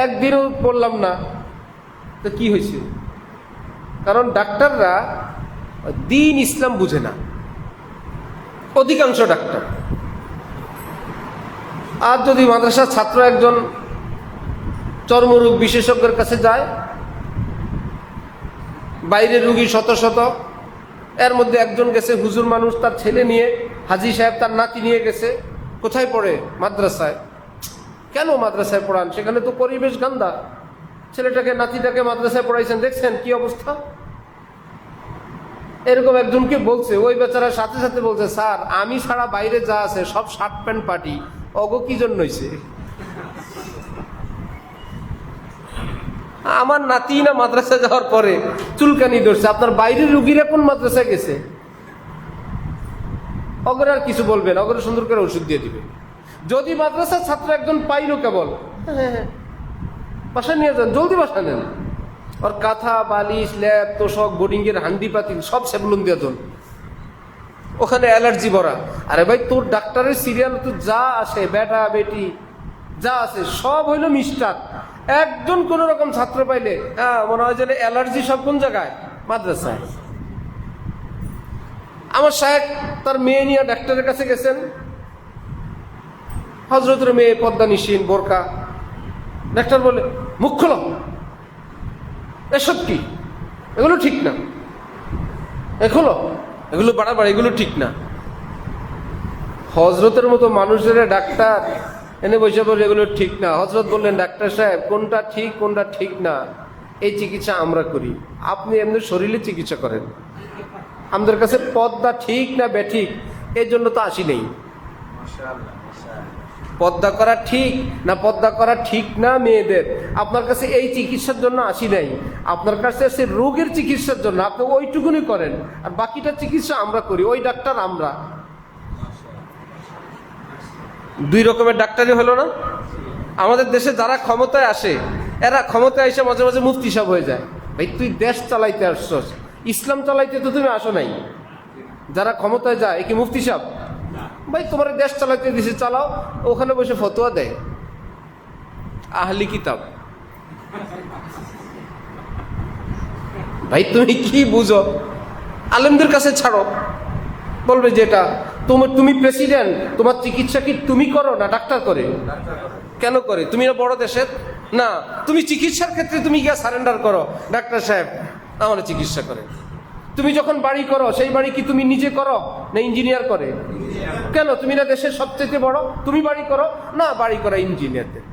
একদিনও পড়লাম না, তো কি হয়েছে? কারণ ডাক্তাররা দিন ইসলাম বুঝে না, অধিকাংশ ডাক্তার। আর যদি মাদ্রাসার ছাত্র একজন চর্মরোগ বিশেষজ্ঞের কাছে যায়, বাইরের রুগী শত শত, এর মধ্যে একজন গেছে হুজুর মানুষ, তার ছেলে নিয়ে, হাজী সাহেব তার নাতি নিয়ে গেছে। কোথায় পড়ে? মাদ্রাসায়। কেন মাদ্রাসায় পড়ান? সেখানে তো পরিবেশ গান্দা। ছেলেটাকে নাতিটাকে মাদ্রাসায় পড়াইছেন, দেখছেন কি অবস্থা? এরকম একজনকে বলছে, ওই বেচারা সাথে সাথে বলছে, স্যার আমি ছাড়া বাইরে যা আছে সব শার্ট প্যান্ট পার্টি, অগো কি জন্য হয়েছে? আমার নাতি না মাদ্রাসায় যাওয়ার পরে চুলকানি ধরছে, আপনার বাইরের রুগীরা কোন মাদ্রাসায় গেছে? অগরে আর কিছু বলবেন, অগরে সুন্দর করে ওষুধ দিয়ে দিবে। যদি মাদ্রাসার ছাত্র একজন পাইল কেবল, হ্যাঁ বাসা নিয়ে যান, জলদি বাসা নেন, ওর কাঁথা বালিশ ল্যাব তোষক বোর্ডিং এর হান্ডি পাতিল সব সেবলুন দিয়ে দেন, ওখানে অ্যালার্জি ভরা। আরে ভাই তোর ডাক্তারের সিরিয়াল তো যা আসে, বেটা বেটি যা আছে সব হইল মিস্টার। একজন কোন রকম ছাত্র পাইলে মনে হয় যে অ্যালার্জি সব কোন জায়গায়? মাদ্রাসায়। আমার শায়েখ তার মেয়ে নিয়ে ডাক্তারের কাছে গেছেন, হজরতের মেয়ে পদ্মা নিশিন বোরকা। ডাক্তার বলে, মুখ খোলো, এসব কি? এগুলো ঠিক না, এগুলো এগুলো বাড়াবাড়ি, এগুলো ঠিক না। হজরতের মতো মানুষের ডাক্তার এনে বসে বলে এগুলো ঠিক না। হজরত বললেন, ডাক্তার সাহেব কোনটা ঠিক কোনটা ঠিক না এই চিকিৎসা আমরা করি, আপনি এমনি শরীরে চিকিৎসা করেন। আমাদের কাছে পদ্মা ঠিক না বেঠিক এর জন্য তো আসি নেই। পদ্মা করা ঠিক না পদ্মা করা ঠিক না মেয়েদের, আপনার কাছে এই চিকিৎসার জন্য আসি নাই। আপনার কাছে আছে রোগের চিকিৎসার জন্য, আপনি ওইটুকুনি করেন, আর বাকিটা চিকিৎসা আমরা করি, ওই ডাক্তার আমরা। দুই রকমের ডাক্তারই হলো না? আমাদের দেশে যারা ক্ষমতায় আসে, এরা ক্ষমতায় এসে মাঝে মাঝে মুফতি সাহেব হয়ে যায়। ভাই তুই দেশ চালাইতে আসছস, ইসলাম চালাইতে তো তুমি আসো নাই। যারা ক্ষমতায় যায় এ কি মুফতি সাহেব? ভাই তোমার দেশ চালাইতে দিছে, চালাও। ওখানে বসে ফতোয়া দেয়, আহলি কিতাব। ভাই তুমি কি বুঝো? আলেমদের কাছে ছাড়ো, বলবে যেটা তুমি প্রেসিডেন্ট, তোমার চিকিৎসা কি তুমি করো না ডাক্তার করে? কেন করে? তুমি না বড় দেশের না, তুমি চিকিৎসার ক্ষেত্রে তুমি গিয়ে সারেন্ডার করো, ডাক্তার সাহেব আমার চিকিৎসা করে। তুমি যখন বাড়ি করো, সেই বাড়ি কি তুমি নিজে করো না ইঞ্জিনিয়ার করে? কেন? তুমি না দেশের সবচেয়ে বড়, তুমি বাড়ি করো না, বাড়ি করা ইঞ্জিনিয়ারদের।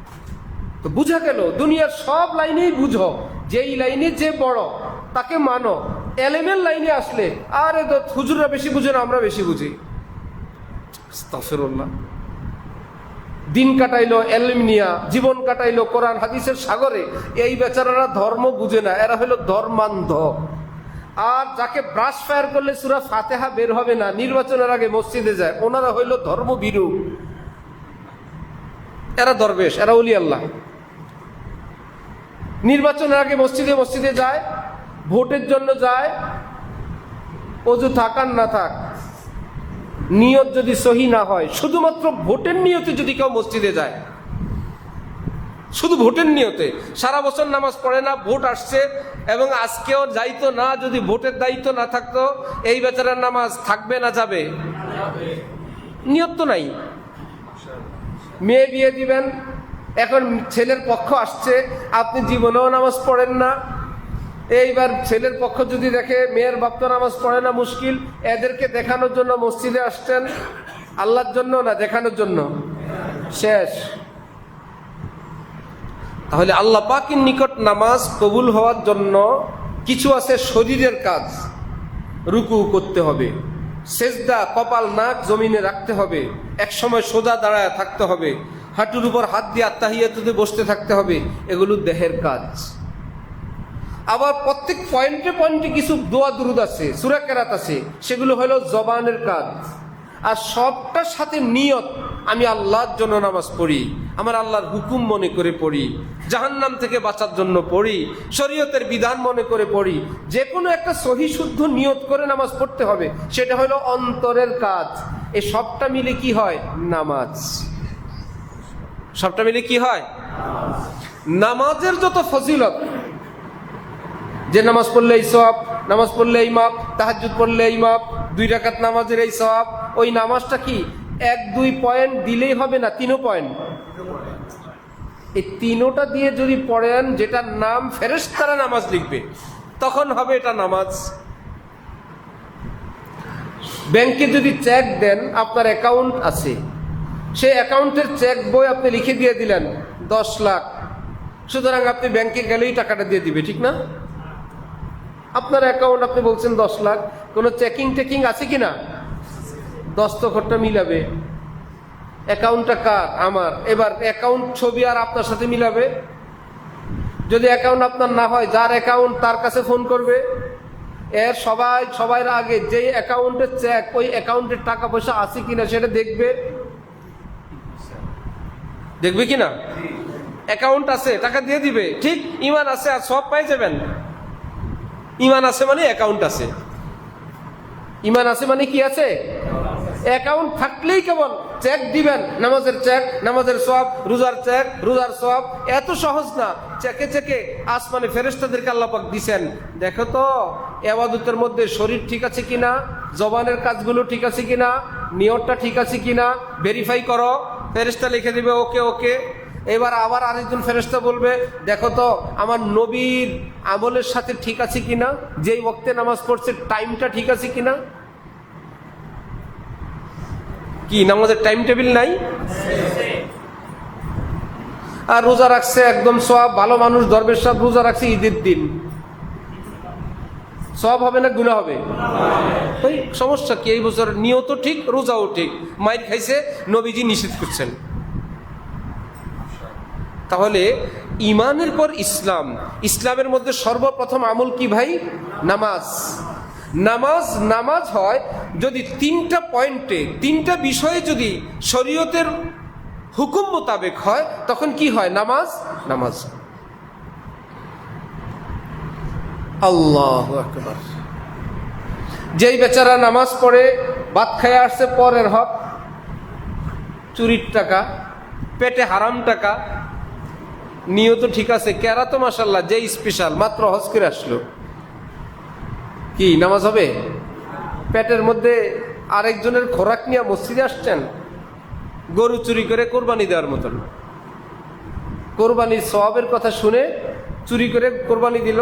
তো বুঝা গেল দুনিয়ার সব লাইনেই বুঝো, যেই লাইনে যে বড় তাকে মানো। এলেমের লাইনে আসলে আরে তো হুজুররা বেশি বুঝে না, আমরা বেশি বুঝি। আস্তাগফিরুল্লাহ। দিন কাটাইলো এলম নিয়া, জীবন কাটাইলো কোরআন হাদিসের সাগরে। এই বেচারারা ধর্ম বুঝে না, এরা হলো ধর্মান্ধ। আর যাকে ব্রাশ ফায়ার করলে সূরা ফাতিহা বের হবে না, নির্বাচনের আগে মসজিদে যায়, ওনারা হইল ধর্মভীরু। এরা দরবেশ, এরা ওলি আল্লাহ। নির্বাচনের আগে মসজিদে মসজিদে যায়, ভোটের জন্য যায়, অজু থাক আর না থাক, নিয়ত যদি সহি না হয়, শুধুমাত্র ভোটের নিয়তে যদি কেউ মসজিদে যায়, শুধু ভোটের নিয়তে, সারা বছর নামাজ পড়ে না, ভোট আসছে এবং আজকেও যাইতো না, যদি ভোটের দায়িত্ব না থাকতো এই বেচারার নামাজ থাকবে না যাবে? নিয়ত তো নাই। মেয়ে বিয়ে দিবেন, এখন ছেলের পক্ষ আসছে, আপনি জীবনেও নামাজ পড়েন না। এইবার ছেলের পক্ষ যদি দেখে মেয়ের বাপ তো নামাজ পড়ে না, মুশকিল। এদেরকে দেখানোর জন্য মসজিদে আসছেন, আল্লাহর জন্য না দেখানোর জন্য, শেষ। তাহলে আল্লাহ পাকের নিকট নামাজ কবুল হওয়ার জন্য কিছু আছে শরীরের কাজ। রুকু করতে হবে, সেজদা কপাল নাক জমিনে রাখতে হবে, এক সময় সোজা দাঁড়ায় থাকতে হবে, হাঁটুর উপর হাত দিয়ে আত্তাহিয়াতুতে বসতে থাকতে হবে, এগুলো দেহের কাজ। আবার প্রত্যেক পয়েন্টে পয়েন্টে কিছু দোয়া দুরুদ আছে, সূরা কেরাত আছে, সেগুলো হলো জবানের কাজ। আর সবটার সাথে নিয়ত, আমি আল্লাহর জন্য নামাজ পড়ি, আমার আল্লাহর হুকুম মনে করে পড়ি, জাহান্নাম থেকে বাঁচার জন্য পড়ি, শরীয়তের বিধান মনে করে পড়ি। যে কোনো একটা সহি শুদ্ধ নিয়ত করে নামাজ পড়তে হবে, সেটা হলো অন্তরের কাজ। এই সবটা মিলে কি হয়? নামাজ। সবটা মিলে কি হয়? নামাজের যত ফজিলত, যে নামাজ পড়লে এই সওয়াব, নামাজ পড়লে এই মাপ, তাহাজ্জুদ পড়লে এই মাপ, 2 রাকাত নামাজের এই সওয়াব, ওই নামাজটা কি 1-2 পয়েন্ট দিলেই হবে না, 3 পয়েন্ট। এই 3টা দিয়ে যদি পড়েন, যেটার নাম ফেরেশতারা নামাজ লিখবে, তখন হবে এটা নামাজ। ব্যাংকে যদি চেক দেন, আপনার অ্যাকাউন্ট আছে, সেই অ্যাকাউন্টের চেক বই আপনি লিখে দিয়ে দিলেন 10 লাখ, সুতরাং আপনি ব্যাংকে গেলেই টাকাটা দিয়ে দিবে, ঠিক না? আপনার অ্যাকাউন্ট, আপনি বলছেন 10 লাখ, কোনো চেকিং আছে কিনা? দস্তখতটা মিলাবে, অ্যাকাউন্টটা কার? আমার। এবার অ্যাকাউন্ট ছবি আর আপনার সাথে মিলাবে। যদি অ্যাকাউন্ট আপনার না হয়, যার অ্যাকাউন্ট তার কাছে ফোন করবে। এর সবার আগে যেই অ্যাকাউন্টের চেক, ওই অ্যাকাউন্টের টাকা পয়সা আছে কিনা সেটা দেখবে কিনা? অ্যাকাউন্ট আছে, টাকা দিয়ে দিবে, ঠিক। ঈমান আছে আর সব পাই যাবেন। ঈমান আছে মানে অ্যাকাউন্ট আছে। ঈমান আছে মানে কি আছে? অ্যাকাউন্ট থাকলেই কেবল চেক দিবেন, নামাজের চেক, নামাজের সওয়াব, রোজার চেক, রোজার সওয়াব। এত সহজ না। চেকে আসমানে ফেরেশতাদেরকে আল্লাহ পাক দিবেন, দেখো তো ইবাদতের মধ্যে শরীর ঠিক আছে কিনা, জবানের কাজগুলো ঠিক আছে কিনা, নিয়তটা ঠিক আছে কিনা, ভেরিফাই করো। ফেরেশতা লিখে দিবে ওকে ওকে। এবার আবার আরেকজন ফেরেশতা বলবে, দেখো তো আমার নবীর আমলের সাথে ঠিক আছে কিনা, যেই ওয়াক্তে নামাজ পড়ছে টাইমটা ঠিক আছে কিনা। কি নামাজের টাইম টেবিল নাই? আর রোজা রাখছে একদম সওয়াব, ভালো মানুষ, দরবেশ সাহেব রোজা রাখছে ঈদের দিন, সওয়াব হবে না গুনাহ হবে? ওই সমস্যা কি? এই বছর নিয়ত ঠিক, রোজাও ঠিক, মাইর খাইছে, নবীজি নিষেধ করছেন। তাহলে ঈমানের পর ইসলাম, ইসলামের মধ্যে সর্বপ্রথম আমল কি ভাই? নামাজ। নামাজ হয় যদি 3টা পয়েন্টে, 3টা বিষয়ে যদি শরীয়তের হুকুম মোতাবেক হয়, তখন কি হয়? নামাজ। আল্লাহু আকবার। যেই বেচারা নামাজ পড়ে ভাত খায় আসছে পরের হক, চুরির টাকা, পেটে হারাম টাকা, নিয়ত ঠিক আছে, কেরা তো মাশাআল্লাহ যে স্পেশাল, মাত্র হজ করে আসলো, কি নামাজ হবে? পেটের মধ্যে আরেকজনের খোরাক নিয়ে মসজিদে আসছেন, গরু চুরি করে কোরবানি দেওয়ার মতন। কোরবানির সওয়াবের কথা শুনে চুরি করে কোরবানি দিল।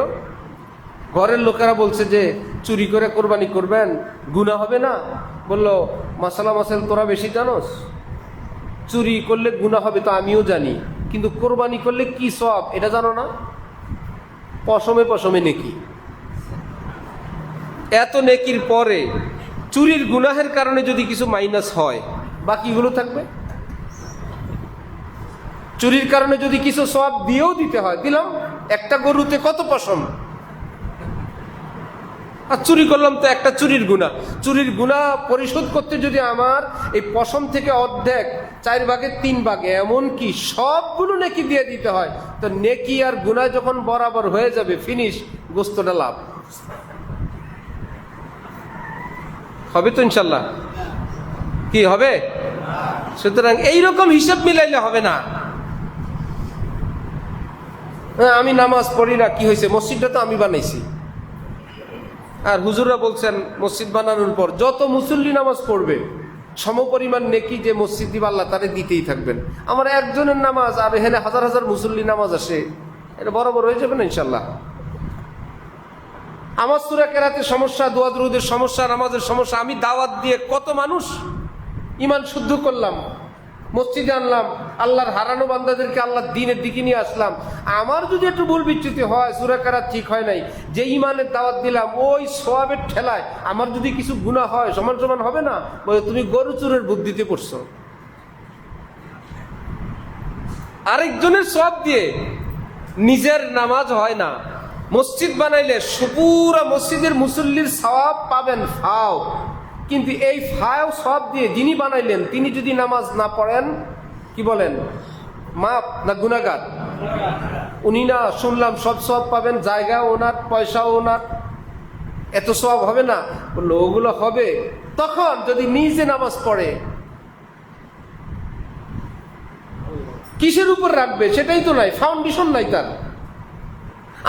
ঘরের লোকেরা বলছে যে চুরি করে কোরবানি করবেন, গুনাহ হবে না? বলল, মাসাল তোরা বেশি জানোস, চুরি করলে গুনাহ হবে তো আমিও জানি, কিন্তু কোরবানি করলে কি সওয়াব এটা জানো না? পশমে নেকি। এত নেকির পরে চুরির গুনাহের কারণে যদি কিছু মাইনাস হয়, বাকিগুলো থাকবে। চুরির কারণে যদি কিছু সওয়াব দিয়েও দিতে হয়, দিলাম, একটা গরুতে কত পশম, আর চুরি করলাম তো একটা চুরির গুনাহ পরিশোধ করতে যদি আমার এই পশম থেকে অর্ধেক, 4 ভাগের 3 ভাগে, এমন কি সবগুলো নেকি দিয়ে দিতে হয়, তো নেকি আর গুনাহ যখন বরাবর হয়ে যাবে, ফিনিশ, গোস্তটা লাভ হবে তো ইনশাল্লাহ। কি হবে? সুতরাং এইরকম হিসাব মিলাইলে হবে না। আমি নামাজ পড়ি না, কি হয়েছে? মসজিদটা তো আমি বানাইছি। আর হুজুররা বলছেন মসজিদ বানানোর পর যত মুসল্লি নামাজ পড়বে সমপরিমাণ নেকি যে মসজিদ দিবা আল্লাহ তারে দিতেই থাকবেন। আমার একজনের নামাজ আর এখানে হাজার হাজার মুসল্লি নামাজ আসে, এটা বরাবর হয়ে যাবে না ইনশাল্লাহ। আমার সূরা কেরাতের সমস্যা, দোয়া দুরূদের সমস্যা, নামাজের সমস্যা, আমি দাওয়াত দিয়ে কত মানুষ ঈমান শুদ্ধ করলাম, মসজিদে আনলাম, আল্লাহর হারানো বান্দাদেরকে আল্লাহর দ্বীনের দিকে নিয়ে আসলাম। আমার যদি একটু ভুল বিচ্যুতি হয়, সূরা কেরাত ঠিক হয় নাই, যে ঈমানের দাওয়াত দিলাম, ওই সওয়াবের ঠেলায় আমার যদি কিছু গুনাহ হয়, সমান সমান হবে না? বলে তুমি গরু চুরের বুদ্ধিতে পড়ছো। আরেকজনের সওয়াব দিয়ে নিজের নামাজ হয় না। মসজিদ বানাইলে পুরা মসজিদের মুসল্লির সওয়াব পাবেন, ফাও, কিন্তু এই ফাও সওয়াব দিয়ে যিনি বানাইলেন তিনি যদি নামাজ না পড়েন, কি বলেন, মাপ না গুনাহগার? উনি না শুনলাম সব সওয়াব পাবেন, জায়গা ওনার, পয়সাও ওনার, এত সওয়াব হবে না? বললো ওগুলো হবে তখন যদি নিজে নামাজ পড়ে। কিসের উপর রাখবে সেটাই তো নাই, ফাউন্ডেশন নাই তার।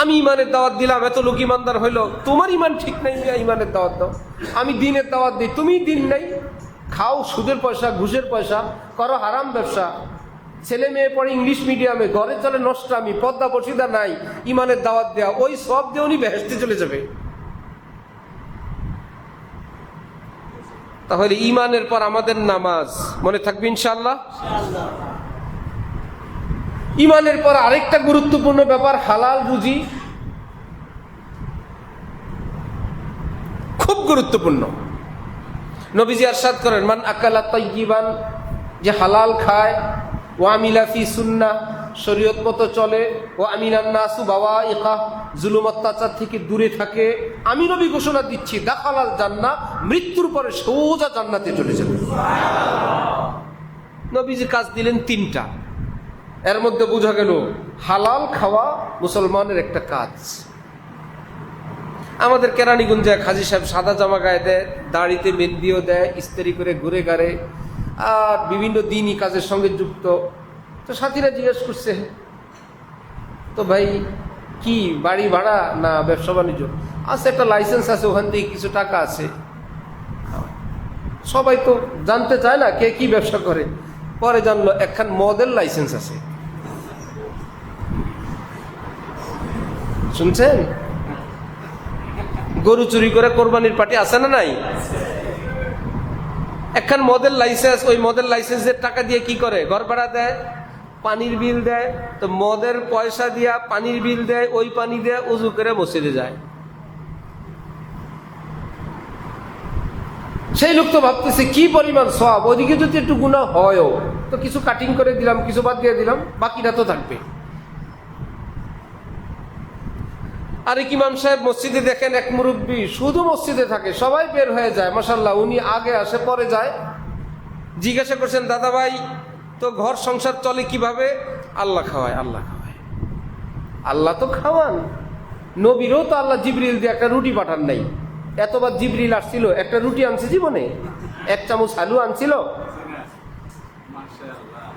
আমি ইমানের দাওয়াত দিলাম, এত লোক ইমানদার হইলো, তোমার ইমান ঠিক নাই, ইমানের দাওয়াত দাও। আমি দিনের দাওয়াত দিই, তুমি দিন নাই, খাও সুদের পয়সা, ঘুষের পয়সা, করো হারাম ব্যবসা, ছেলে মেয়ে পড়ে ইংলিশ মিডিয়ামে, ঘরে চলে নষ্টামি, পর্দা বসিদা নাই, ইমানের দাওয়াত দেওয়া, ওই সব দিয়ে উনি বেহেশতে চলে যাবে। তাহলে ইমানের পর আমাদের নামাজ, মনে থাকবে ইনশাআল্লাহ। ইমানের পর আরেকটা গুরুত্বপূর্ণ ব্যাপার হালাল রুজি, খুব গুরুত্বপূর্ণ। নবীজি ইরশাদ করেন, মান আকালা তাইয়িবান, যে হালাল খায়, ওয়া আমিলা ফি সুন্নাহ, শরীয়ত মতো চলে, ওয়া আমিনান নাসু বাওয়াইকা, জুলুম অত্যাচার থেকে দূরে থাকে, আমি নবী ঘোষণা দিচ্ছি দাখালাল জান্নাহ, মৃত্যুর পরে সোজা জান্নাতে চলে যাবে। নবীজি কাজ দিলেন তিনটা, এর মধ্যে বোঝা গেল হালাল খাওয়া মুসলমানের একটা কাজ। আমাদের কেরানীগঞ্জে এক হাজী সাহেব সাদা জামা গায়ে দেয়, দাড়িতে মেহেন্দিও দেয়, ইস্ত্রি করে ঘুরে গাড়ে, আর বিভিন্ন দিনই কাজের সঙ্গে যুক্ত। তো সাথীরা জিজ্ঞেস করছে, তো ভাই কি বাড়ি ভাড়া না ব্যবসা বাণিজ্য? আছে, একটা লাইসেন্স আছে, ওখান থেকে কিছু টাকা আছে। সবাই তো জানতে চায় না কে কি ব্যবসা করে। পরে জানলো একখান মদের লাইসেন্স আছে। শুনছেন? গরু চুরি করে কোরবানির পার্টি আছে না নাই? একখান মদের লাইসেন্স, ওই মদের লাইসেন্সের টাকা দিয়ে কি করে? ঘর ভাড়া দেয়, পানির বিল দেয়। তো মদের পয়সা দিয়া পানির বিল দেয়, ওই পানি দিয়ে উজু করে মসজিদে যায়। সেই লোক তো ভাবতেছে কি পরিমাণ সওয়াব, ওইদিকে যদি একটু গুনাহ হয়ও তো কিছু কাটিং করে দিলাম, কিছু বাদ দিয়ে দিলাম, বাকিটা তো থাকবে। আরেক ইমাম সাহেব মসজিদে দেখেন এক মুরব্বী শুধু মসজিদে থাকে, সবাই বের হয়ে যায়, মাশাআল্লাহ, উনি আগে আসে পরে যায়। জিজ্ঞাসা করছেন, দাদা ভাই তো ঘর সংসার চলে কিভাবে? আল্লাহ খাওয়ায়, আল্লাহ খাওয়ায়। আল্লাহ তো খাওয়ান, নবীরও তো আল্লাহ জিবরিল দিয়ে একটা রুটি পাঠান নাই। এতবার জিবরিল আসছিল, একটা রুটি আনছে জীবনে? এক চামচ আলু আনছিল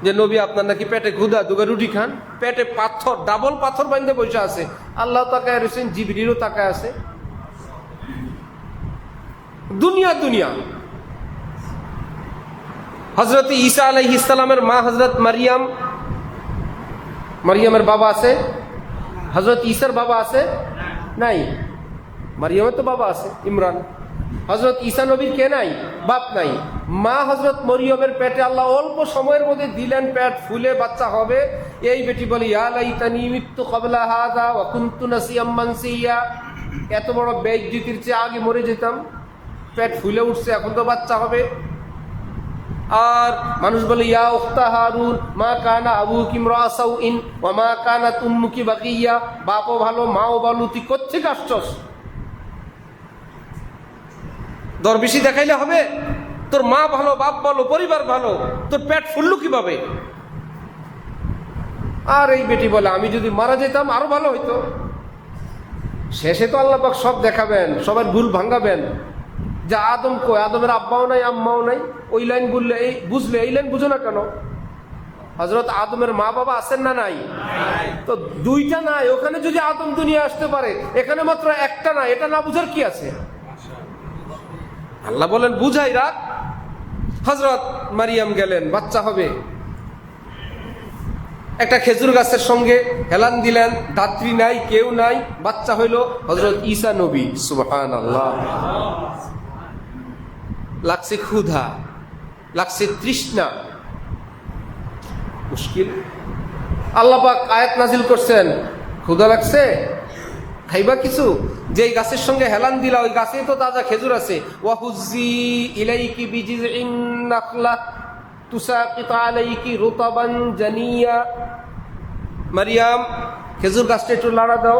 যে নবী আপনার নাকি পেটে ক্ষুধা, দুগা রুটি খান? পেটে পাথর, ডাবল পাথর বাঁধতে বসে আছে, আল্লাহ তাকায় রয়েছেন, জিবরিলও তাকায় আছে। দুনিয়া দুনিয়া। হযরত ঈসা আলাইহিস সালামের মা হযরত মারিয়াম, মারিয়ামের বাবা আছে? হযরত ঈসার বাবা আছে? নাই। মারিয়ামের তো বাবা আছে, ইমরান। হযরত ঈসা নবীর কে নাই? বাপ নাই। মা হযরত মরিয়মের পেটে আল্লাহ অল্প সময়ের মধ্যে দিলেন, পেট ফুলে বাচ্চা হবে। এই বেটি বলে, ইয়া লাইতানি মিততু ক্বাবলা হাযা ওয়া কুনতু নাসিয়াম মানসিয়া, এত বড় বেইজ্জতির চেয়ে আগে মরে যেতাম, পেট ফুলে উঠছে, এখন তো বাচ্চা হবে। আর মানুষ বলে, ইয়া উখতা হারুন মা কানা আবুকি ইমরা সাউইন ওয়া মা কানাত উম্মুকি বাকিয়া, বাপও ভালো মাও ভালো, তুই কোত্থেকে আসছস? দরবেশি দেখাইলে হবে? তোর মা ভালো, বাপ ভালো, পরিবার ভালো, তোর পেট ফুললো কিভাবে? আর এই বেটি বলে, আমি যদি মারা যেতাম আরো ভালো হইতো। শেষে তো আল্লাহ পাক সব দেখাবেন, সবার ভুল ভাঙাবেন। যে আদম কই? আদমের আব্বাও নাই, আম্মাও নাই। ওই লাইন বললে, এই বুঝলে, এই লাইন বুঝো না কেন? হযরত আদমের মা বাবা আছেন না নাই? তো দুইটা নাই, ওখানে যদি আদম দুনিয়া আসতে পারে, এখানে মাত্র একটা না, এটা না বুঝার কি আছে? আল্লাহ বলেন বুঝাই রাখ। হযরত মারিয়াম গেলেন, বাচ্চা হবে। একটা খেজুর গাছের সঙ্গে হেলান দিলেন, ধাত্রী নাই, কেউ নাই, বাচ্চা হইল হযরত ঈসা নবী। সুবহানাল্লাহ। লাগছে ক্ষুধা, লাগছে তৃষ্ণা, মুশকিল। আল্লাহ পাক আয়াত নাজিল করছেন, ক্ষুধা লাগছে, খাইবা কিছু? যেই গাছের সঙ্গে হেলান দিলা, ওই গাছে তো তাজা খেজুর আছে। ওয়াহুজি ইলাইকি বিজিযিন নাখলা তুসাকিত আলাইকি রুতাবান জানিয়া। মারিয়াম, খেজুর গাছটা একটু লাড়া দাও।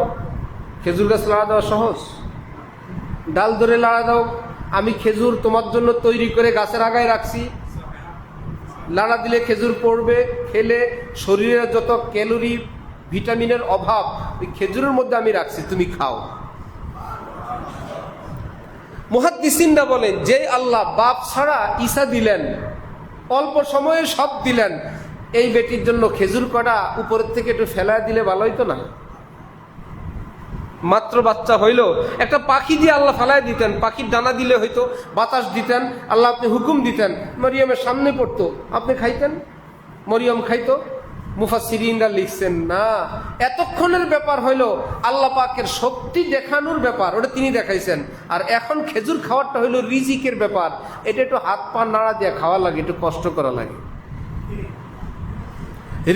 খেজুর গাছ লাড়া দেওয়া সহজ? ডাল ধরে লাড়া দাও। আমি খেজুর তোমার জন্য তৈরি করে গাছের আগায় রাখছি, লাড়া দিলে খেজুর পড়বে, খেলে শরীরের যত ক্যালোরি ভিটামিনের অভাব ওই খেজুরের মধ্যে আমি রাখছি, তুমি খাও। মুহাদ্দিসিনরা বলেন, যে আল্লাহ বাপ ছাড়া ঈসা দিলেন, অল্প সময়ে সব দিলেন, এই বেটির জন্য খেজুর কটা উপরের থেকে একটু ফেলায় দিলে ভালো হইতো না? মাত্র বাচ্চা হইল, একটা পাখি দিয়ে আল্লাহ ফেলায় দিতেন, পাখির ডানা দিলে হয়তো, বাতাস দিতেন, আল্লাহ আপনি হুকুম দিতেন, মরিয়মের সামনে পড়তো, আপনি খাইতেন, মরিয়ম খাইতো। মুফাসসিরিনরা লিখছেন না, এতক্ষণের ব্যাপার হইল আল্লাহ পাকের শক্তি দেখানোর ব্যাপার, ওটা তিনি দেখাইছেন। আর এখন খেজুর খাওয়ারটা হইল রিজিকের ব্যাপার, এটা একটু হাত পা নাড়া দিয়ে খাওয়া লাগে, একটু কষ্ট করা লাগে,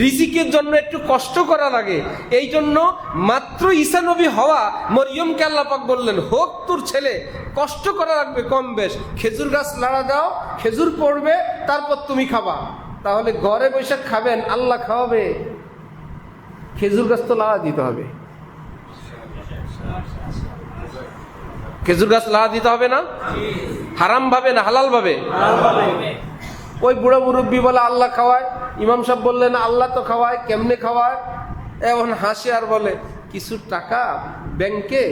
রিজিকের জন্য একটু কষ্ট করা লাগে। এই জন্য মাত্র ঈসা নবী হওয়া মরিয়মকে আল্লাহ পাক বললেন, হোক তোর ছেলে, কষ্ট করা লাগবে কম বেশ, খেজুর গাছ লাড়া দাও, খেজুর পড়বে, তারপর তুমি খাবা। তাহলে ঘরে বসে খাবেন, আল্লাহ খাওয়াবে, খেজুর গাছ তো লাড়া দিতে হবে, খেজুর গাছ লাড়া দিতে হবে না? হারাম ভাবে না হালাল ভাবে? ওই বুড়ো মুরব্বী বলে আল্লাহ খাওয়ায়, ইমাম সাহেব বললেন আল্লাহ তো খাওয়ায়, কেমনে খাওয়ায়? এখন হাসি আর বলে, কিছু টাকা ব্যাংকে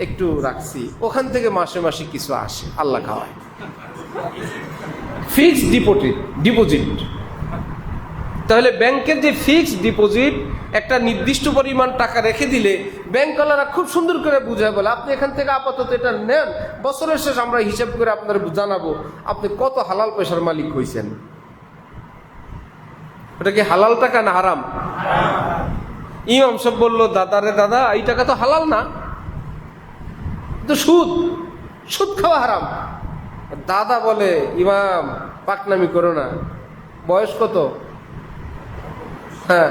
একটু রাখছি, ওখান থেকে মাসে মাসে কিছু আসে, আল্লাহ খাওয়ায়। Fixed deposit. তাহলে ব্যাংকের যে ফিক্সড ডিপোজিট, একটা নির্দিষ্ট পরিমাণ টাকা রেখে দিলে ব্যাংকওয়ালারা খুব সুন্দর করে বুঝায়, বলে আপনি এখান থেকে আপাতত এটা নেন, বছরের শেষ আমরা হিসাব করে আপনার জানাবো আপনি কত হালাল পয়সার মালিক হয়েছেন। ওটা কি হালাল টাকা না হারাম? ইমাম সাহেব বললো, দাদা রে দাদা, এই টাকা তো হালাল না, তো সুদ খাওয়া হারাম। দাদা বলে, ইমাম পাকনামি করো না, বয়স কত? হ্যাঁ,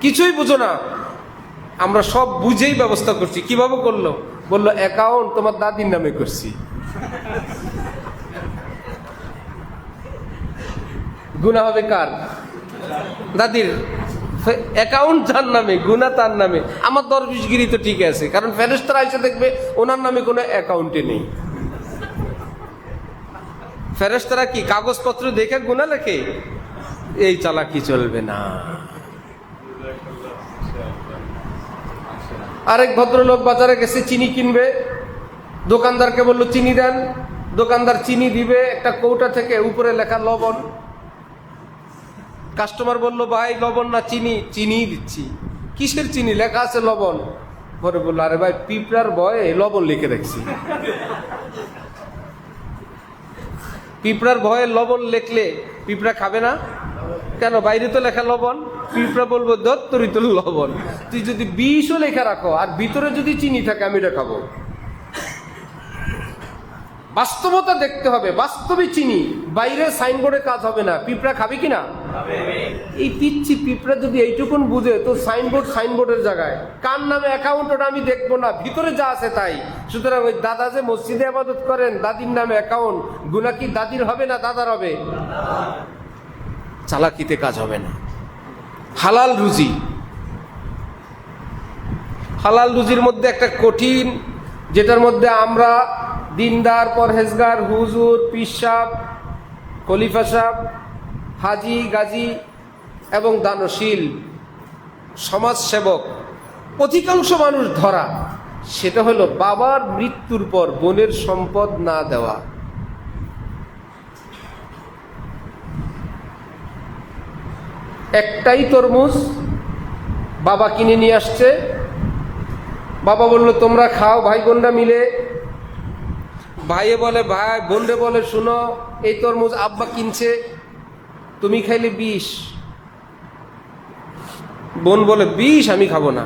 কিছুই বুঝো না, আমরা সব বুঝেই ব্যবস্থা করছি। কিভাবে করলো? বললো অ্যাকাউন্ট তোমার দাদির নামে করছি। গুনাহ হবে কার? দাদির। অ্যাকাউন্ট যার নামে, গুনাহ তার নামে। আমার দরবেশগিরি তো ঠিক আছে, কারণ ফেরেশতারা এসে দেখবে ওনার নামে কোনো অ্যাকাউন্টে নেই। ফেরেশতারা কি কাগজপত্র দেখে গুনাহ লেখে? এই চালাকি চলবে না। আরেক ভদ্রলোক বাজারে গেছে, চিনি কিনবে, দোকানদারকে বললো চিনি দেন, দোকানদার চিনি দিবে একটা কৌটা থেকে, উপরে লেখা লবণ। কাস্টমার বললো, ভাই লবণ না চিনি? চিনি দিচ্ছি। কিসের চিনি? লেখা আছে লবণ। পরে বললো, আরে ভাই পিঁপড়ার ভয়ে লবণ লিখে রাখছি। পিঁপড়ার ভয়ে লবণ লিখলে পিঁপড়া খাবে না কেন? বাইরে তো লেখা লবণ। পিঁপড়া বলবো, দত্তরি তো লবণ, তুই যদি বিষও লেখা রাখো আর ভিতরে যদি চিনি থাকে আমি এটা খাবো। বাস্তবতা দেখতে হবে, বাস্তবে চিনি, বাইরে সাইনবোর্ডে কাজ হবে না। পিঁপড়া খাবে কিনা? এই পিচ্ছি পিঁপড়া যদি এইটুকুন বুঝে, তো সাইনবোর্ডের জায়গায় কার নামে অ্যাকাউন্ট ওটা আমি দেখবো না, ভিতরে যা আছে তাই। সুতরাং ওই দাদা যে মসজিদে ইবাদত করেন, দাদির নামে অ্যাকাউন্ট, গুনাহ কি দাদির হবে না দাদার হবে? চালাকিতে কাজ হবে না। হালাল রুজি, হালাল রুজির মধ্যে একটা কঠিন, যেটার মধ্যে আমরা দিনদার, পরহেজগার, হুজুর, পীর সাহেব, খলিফা সাহেব, হাজি, গাজী এবং দানশীল সমাজসেবক অধিকাংশ মানুষ ধরা, সেটা হলো বাবার মৃত্যুর পর বোনের সম্পদ না দেওয়া। একটাই তরমুজ বাবা কিনে নিয়ে আসছে, বাবা বলল তোমরা খাও ভাই বোনরা মিলে। ভাইয়ে বলে, ভাই বোনরে বলে, শুনো এই তরমুজ আব্বা কিনছে, তুমি খাইলে বিষ। বোন বলে, বিষ আমি খাবো না।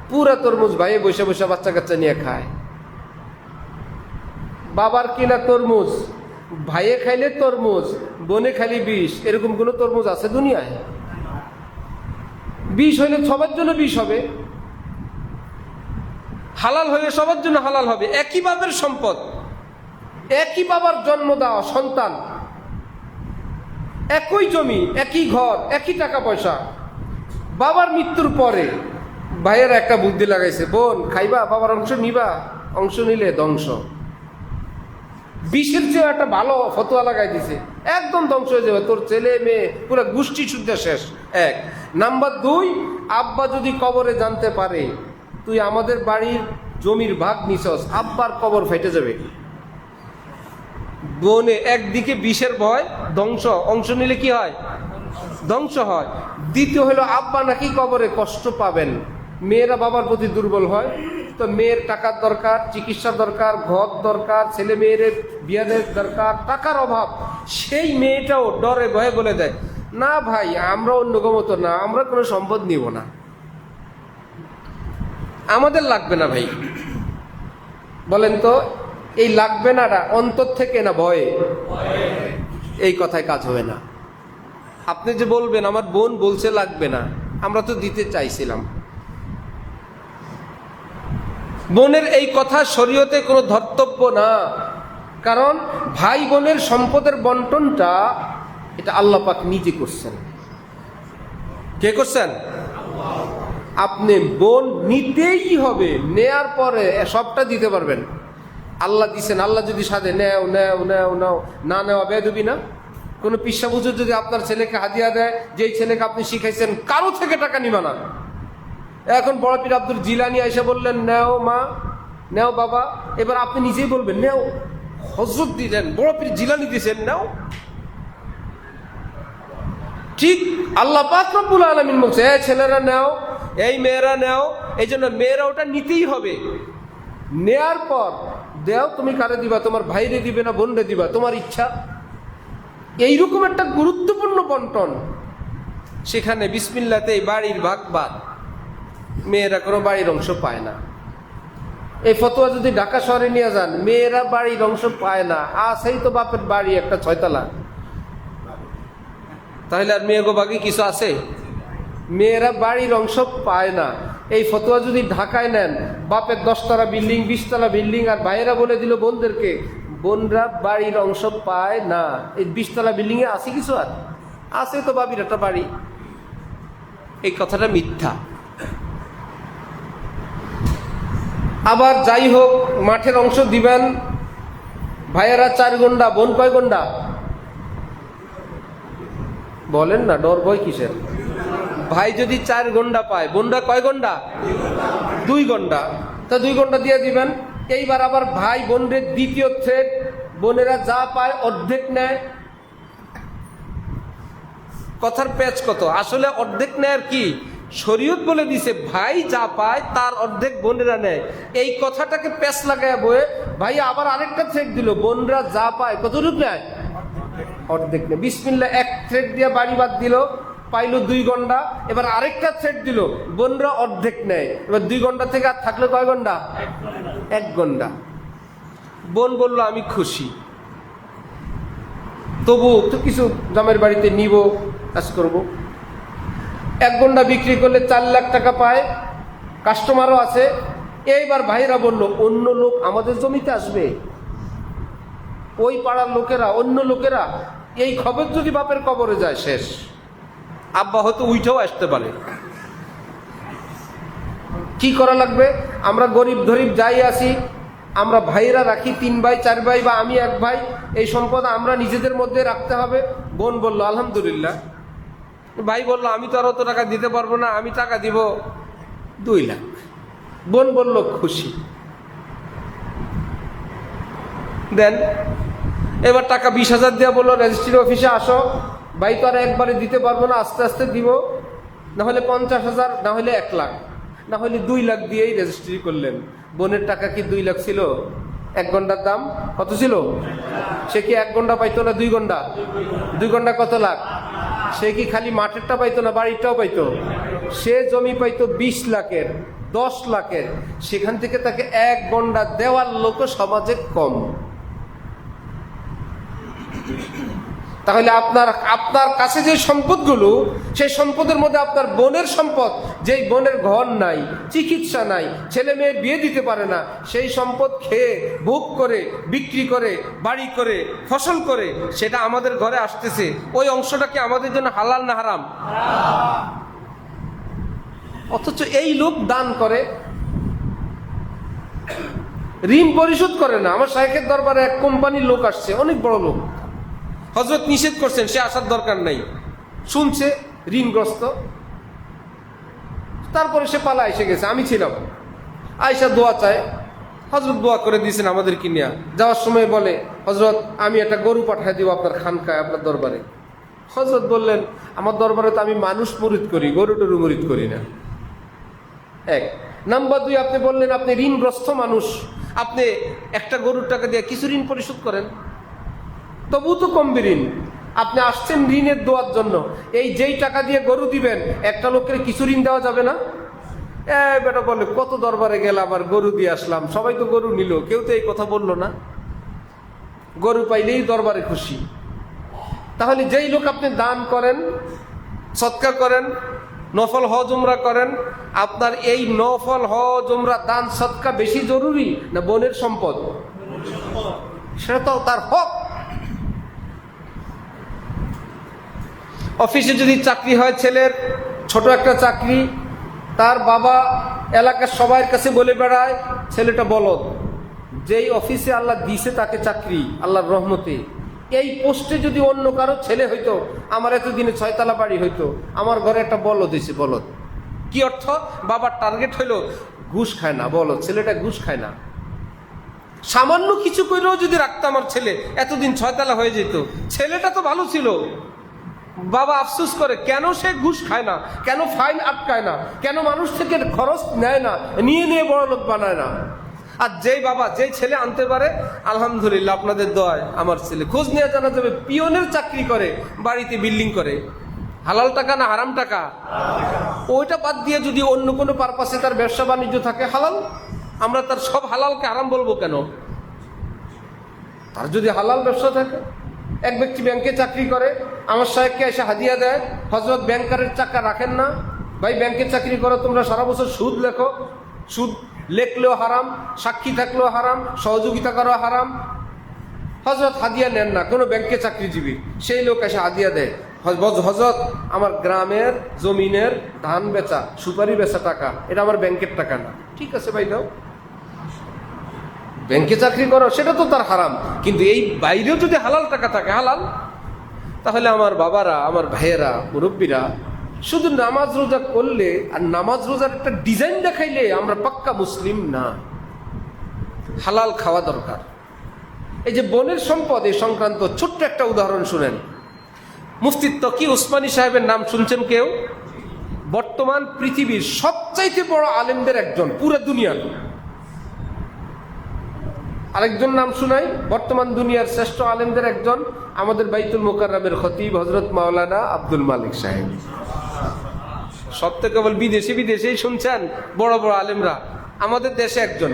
পুরা তরমুজ ভাইয়ে বসে বসে বাচ্চা কাচ্চা নিয়ে খায়। বাবার কিনা তরমুজ, ভাইয়ে খাইলে তরমুজ, বোনে খাইলে বিষ। এরকম কোন তরমুজ আছে দুনিয়ায়? বিষ হইলে সবার জন্য বিষ হবে, হালাল হইলে সবার জন্য হালাল হবে। একই বাবার সম্পদ, একই বাবার জন্ম দেওয়া সন্তান, একই জমি, একই ঘর, একই টাকা পয়সা। বাবার মৃত্যুর পরে ভাইয়ের একটা বুদ্ধি লাগাইছে, বোন খাইবা, বাবার অংশ নিবা, অংশ নিলে ধ্বংস। বিষের চেয়ে একটা ভালো ফতোয়া লাগাই দিছে, একদম ধ্বংস হয়ে যাবে, তোর ছেলে মেয়ে পুরো গোষ্ঠী শুদ্ধ শেষ। এক নাম্বার 2, আব্বা যদি কবরে জানতে পারে তুই আমাদের বাড়ির জমির ভাগ নিছস, আব্বার কবর ফেটে যাবে। বোনে একদিকে বিষের ভয়, ধ্বংস, অংশ নিলে কি হয়? ধ্বংস হয়। দ্বিতীয় হলো আব্বা নাকি কবরে কষ্ট পাবেন, মেয়েরা বাবার প্রতি দুর্বল হয়, তো মেয়ের টাকার দরকার, চিকিৎসার দরকার, ঘর দরকার, ছেলে মেয়ের বিয়াদের দরকার, টাকার অভাব, সেই মেয়েটাও ডরে ভয়ে বলে দেয়, না ভাই আমরা অন্য মতো না, আমরা কোনো সম্পদ নিব না, আমাদের লাগবে না ভাই। বলেন তো এই লাগবে নাটা অন্তর থেকে না ভয়ে? এই কথায় কাজ হবে না। আপনি যে বলবেন আমার বোন বলছে লাগবে না, আমরা তো দিতে চাইছিলাম। বোনের এই কথা শরীয়তে কোনো ধর্তব্য না, কারণ ভাই বোনের সম্পদের বন্টনটা এটা আল্লাহ পাক নিজে করছেন। কে করছেন? আপনি বোন নিতেই হবে, নেয়ার পরে সবটা দিতে পারবেন। আল্লাহ দিছেন, আল্লাহ যদি সাথে নেও নেও নেও নাও, না নেওয়া বেদবি না? কোনো পিসা বুঝুর যদি আপনার ছেলেকে হাদিয়া দেয়, যেই ছেলেকে আপনি শিখাইছেন কারো থেকে টাকা নিবা না, এখন বড় পীর আব্দুল জিলানী এসে বললেন নেও মা, নেও বাবা, এবার আপনি নিজেই বলবেন নেও, হযরত দিলেন, বড় পীর জিলানী দিয়েছেন, নেও। ঠিক আল্লাহ পাক রব্বুল আলামিন বলছে এই ছেলেরা নেও, এই মেয়েরা নেও, এই জন্য মেয়েরা ওটা নিতেই হবে। নেয়ার পর দেও, তুমি কারে দিবা, তোমার ভাইরে দিবে না বোনরে দিবা, তোমার ইচ্ছা। এইরকম একটা গুরুত্বপূর্ণ বন্টন, সেখানে বিসমিল্লাতে বাড়ির ভাগ বাদ, মেয়েরা কোনো বাড়ির অংশ পায় না। এই ফতোয়া যদি ঢাকা শহরে নিয়ে যান, মেয়েরা বাড়ির অংশ পায় না, আছেই তো বাপের বাড়ি একটা 6 তলা, তাহলে আর মেয়ে গো বাকি কিছু আছে? মেয়েরা বাড়ির অংশ পায় না। এই ফতোয়া যদি ঢাকায় নেন, বাপের 10 তলা বিল্ডিং, 20 তলা বিল্ডিং, আর ভাইয়েরা বলে দিল বোনদেরকে বোনরা বাড়ির অংশ পায় না, এই 20 তলা বিল্ডিং এ আছে কিছু? আর আছে তো বাবির একটা বাড়ি। এই কথাটা মিথ্যা। আবার যাই হোক, মাঠের অংশ দিবেন, ভাইয়েরা 4 গন্ডা, বোন কয় গন্ডা? বলেন না, ডর ভয় কিসের? ভাই যদি 4 গন্ডা পায়, বোনরা কয় গন্ডা? 2 গন্ডা। তা 2 গন্ডা দিয়ে দিবেন। এইবার আবার ভাই বোনদের দ্বিতীয় থ্রেড, বোনেরা যা পায় অর্ধেক নেয়। কথার পেঁচ কত? আসলে অর্ধেক নেয় কি শরীয়ত বলে দিছে, ভাই যা পায় তার অর্ধেক বোনেরা নেয়। এই কথাটাকে পেঁচ লাগায় বয়ে ভাই আবার আরেকটা থ্রেড দিল, বোনরা যা পায় কতটুকু নেয়? অর্ধেক নেয়। বিসমিল্লাহ, 1 থ্রেড দিয়ে বাড়ি বাদ দিল, পাইল 2 গন্ডা। এবার আরেকটা থ্রেড দিল, বোনরা অর্ধেক নেয়। এবার 2 গন্ডা থেকে আর থাকলো কয় গন্ডা? 1 গন্ডা। বোন বলল আমি খুশি, তবু তো কিছু জামের বাড়িতে নিব, কাজ করব। 1 গন্ডা বিক্রি করলে 4 লাখ টাকা পায়, কাস্টমারও আছে। এইবার ভাইরা বলল অন্য লোক আমাদের জমিতে আসবে, ওই পাড়ার লোকেরা, অন্য লোকেরা, এই খবর যদি বাপের কবরে যায় শেষ। আব্বা হয়তো উইঠাও আসতে পারে। কি করা লাগবে? আমরা গরিব ধরিব যাই আসি, আমরা ভাইরা রাখি 3 ভাই 4 ভাই, বা আমি 1 ভাই, এই সম্পদ আমরা নিজেদের মধ্যে রাখতে হবে। বোন বলল আলহামদুলিল্লাহ। ভাই বলল আমি তো আর অত টাকা দিতে পারবো না, আমি টাকা দিব 2 লাখ। বোন বলল খুশি, দেন। এবার টাকা 20,000 দেওয়া বললো রেজিস্ট্রি অফিসে আসো। ভাই তো আর একবারে দিতে পারবো না, আস্তে আস্তে দিব, না হলে 50,000, না হলে 1 লাখ, না হলে 2 লাখ দিয়েই রেজিস্ট্রি করলেন। বোনের টাকা কি 2 লাখ ছিল? 1 ঘন্টার দাম কত ছিল? সে কি 1 ঘন্টা পাইতো না 2 ঘন্টা? 2 ঘন্টা কত লাখ? সে কি খালি মাঠেরটা পাইতো না বাড়িটাও পাইতো? সে জমি পাইতো 20 লাখের, 10 লাখের। সেখান থেকে তাকে 1 ঘন্টা দেওয়ার লোক সমাজে কম। তাহলে আপনার কাছে যে সম্পদগুলো, সেই সম্পদের মধ্যে আপনার বোনের সম্পদ, যেই বোনের ঘর নাই, চিকিৎসা নাই, ছেলে মেয়ে বিয়ে দিতে পারে না, সেই সম্পদ খেয়ে ভোগ করে, বিক্রি করে, বাড়ি করে, ফসল করে, সেটা আমাদের ঘরে আসতেছে। ওই অংশটা কি আমাদের জন্য হালাল না হারাম? অথচ এই লোক দান করে, ঋণ পরিশোধ করে না। আমার শাইখের দরবারে এক কোম্পানির লোক আসছে, অনেক বড় লোক। হযরত নিষেধ করছেন, সে আসার দরকার নাই, শুনছে ঋণগ্রস্ত, তারপরে সে পালা এসে গেছে। আমি ছিলাম, আয়সা দোয়া চায়, হযরত দোয়া করে দিয়েছেন আমাদেরকে নিয়ে। যাওয়ার সময় বলে হযরত আমি একটা গরু পাঠায় দিব আপনার খানকায়, আপনার দরবারে। হযরত বললেন, আমার দরবারে তো আমি মানুষ মুরিদ করি, গরু টরু মুরিদ করি না। এক নাম্বার দুই, আপনি বললেন আপনি ঋণগ্রস্ত মানুষ, আপনি একটা গরুর টাকা দিয়ে কিছু ঋণ পরিশোধ করেন, তবু তো কমবে ঋণ। আপনি আসছেন ঋণের দোয়ার জন্য, এই যেই টাকা দিয়ে গরু দিবেন একটা লোকের কিছু ঋণ দেওয়া যাবে না? বেটা বলে, কত দরবারে গেলাম আর গরু দিয়ে আসলাম, সবাই তো গরু নিল, কেউ তো এই কথা বললো না, গরু পাইলেই দরবারে খুশি। তাহলে যেই লোক আপনি দান করেন, সৎকার করেন, নফল হজ উমরা করেন, আপনার এই নফল হজ উমরা দান সৎকা বেশি জরুরি না বোনের সম্পদ? সেটা তো তার হক। অফিসে যদি চাকরি হয়, ছেলের ছোট একটা চাকরি, তার বাবা এলাকার সবার কাছে বলে বেড়ায় ছেলেটা বলদ। যেই অফিসে আল্লাহ দিছে তাকে চাকরি আল্লাহর রহমতে, এই পোস্টে যদি অন্য কারো ছেলে হইতো, আমার এতদিনে 6 তলা বাড়ি হইতো, আমার ঘরে একটা বলদ হয়েছে। বলদ কি অর্থ? বাবার টার্গেট হইলো ঘুষ খায় না, বলদ ছেলেটা ঘুষ খায় না। সামান্য কিছু করেও যদি রাখতাম আমার ছেলে, এতদিন 6 তলা হয়ে যেত। ছেলেটা তো ভালো ছিল, বাবা আফসোস করে কেন সে ঘুষ খায় না, কেন ফাইন আটকায় না, কেন মানুষ থেকে খরচ নেয় না, নিয়ে নিয়ে বড় লোক বানায় না। আর যেই বাবা যেই ছেলে আনতে পারে, আলহামদুলিল্লাহ আপনাদের দোয়ায় আমার ছেলে, খোঁজ নিয়ে জানা যাবে পিয়নের চাকরি করে, বাড়িতে বিল্ডিং করে। হালাল টাকা না হারাম টাকা? ওইটা বাদ দিয়ে যদি অন্য কোনো পারপাসে তার ব্যবসা বাণিজ্য থাকে হালাল, আমরা তার সব হালালকে হারাম বলবো কেন? তার যদি হালাল ব্যবসা থাকে। এক ব্যক্তি ব্যাংকে চাকরি করে, আমার সাহেবকে এসে হাদিয়া দেয়, হযরত ব্যাংকারের টাকা রাখেন না, ভাই ব্যাংকে চাকরি করো তোমরা, সারা বছর সুদ লেখো, সুদ লেখলেও হারাম, সাক্ষী থাকলেও হারাম, সহযোগিতা করা হারাম। হযরত হাদিয়া নেন না, কোনো ব্যাংকে চাকরিজীবী সেই লোক এসে হাদিয়া দেয়, হযরত আমার গ্রামের জমিনের ধান বেচা, সুপারি বেচা টাকা, এটা আমার ব্যাংকের টাকা না। ঠিক আছে ভাই দাও, ব্যাংকে চাকরি করো, সেটা তো তার হারাম, কিন্তু এই বাইরেও যদি হালাল টাকা থাকে হালাল। তাহলে আমার বাবারা, আমার ভাইয়েরা, মুরব্বীরা, শুধু নামাজ রোজা করলে আর নামাজ রোজার একটা ডিজাইন দেখাইলে আমরা পাক্কা মুসলিম না। হালাল খাওয়া দরকার। এই যে বোনের সম্পদ, এই সংক্রান্ত ছোট্ট একটা উদাহরণ শুনেন। মুফতি তকি উসমানী সাহেবের নাম শুনছেন কেউ? বর্তমান পৃথিবীর সবচাইতে বড় আলেমদের একজন, পুরো দুনিয়ার। আরেকজন নাম শুনাই, বর্তমান দুনিয়ার শ্রেষ্ঠ আলেমদের একজন, আমাদের বাইতুল মুকাররমের খতিব হযরত মাওলানা আব্দুল মালিক সাহেব। সব তো কেবল বিদেশেই শুনছেন বড় বড় আলেমরা, আমাদের দেশে একজন।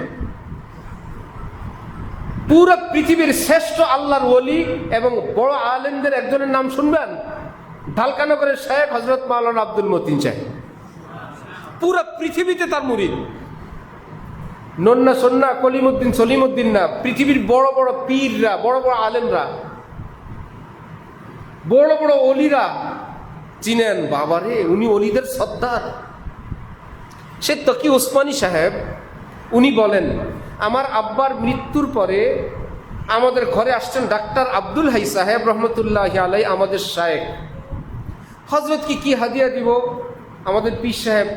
পুরো পৃথিবীর শ্রেষ্ঠ আল্লাহর ওলি এবং বড় আলেমদের একজনের নাম শুনবেন, ঢালকানগরের শেখ হযরত মাওলানা আব্দুল মতিন সাহেব। পুরো পৃথিবীতে তার মুরিদ। নন্না সন্না কলিমুদ্দিন সলিমুদ্দিন না, পৃথিবীর বড় বড় পীররা, বড় বড় আলেমরা, বড় বড় অলিরা চিনেন। বাবারে, উনি অলিদের সর্দার। সে তকি ওসমানী সাহেব, উনি বলেন, আমার আব্বার মৃত্যুর পরে আমাদের ঘরে আসছেন ডাক্তার আব্দুল হাই সাহেব রহমতুল্লাহি আলাই, আমাদের শায়েখ। হযরত কি হাদিয়া দিব? আমাদের পীর সাহেব,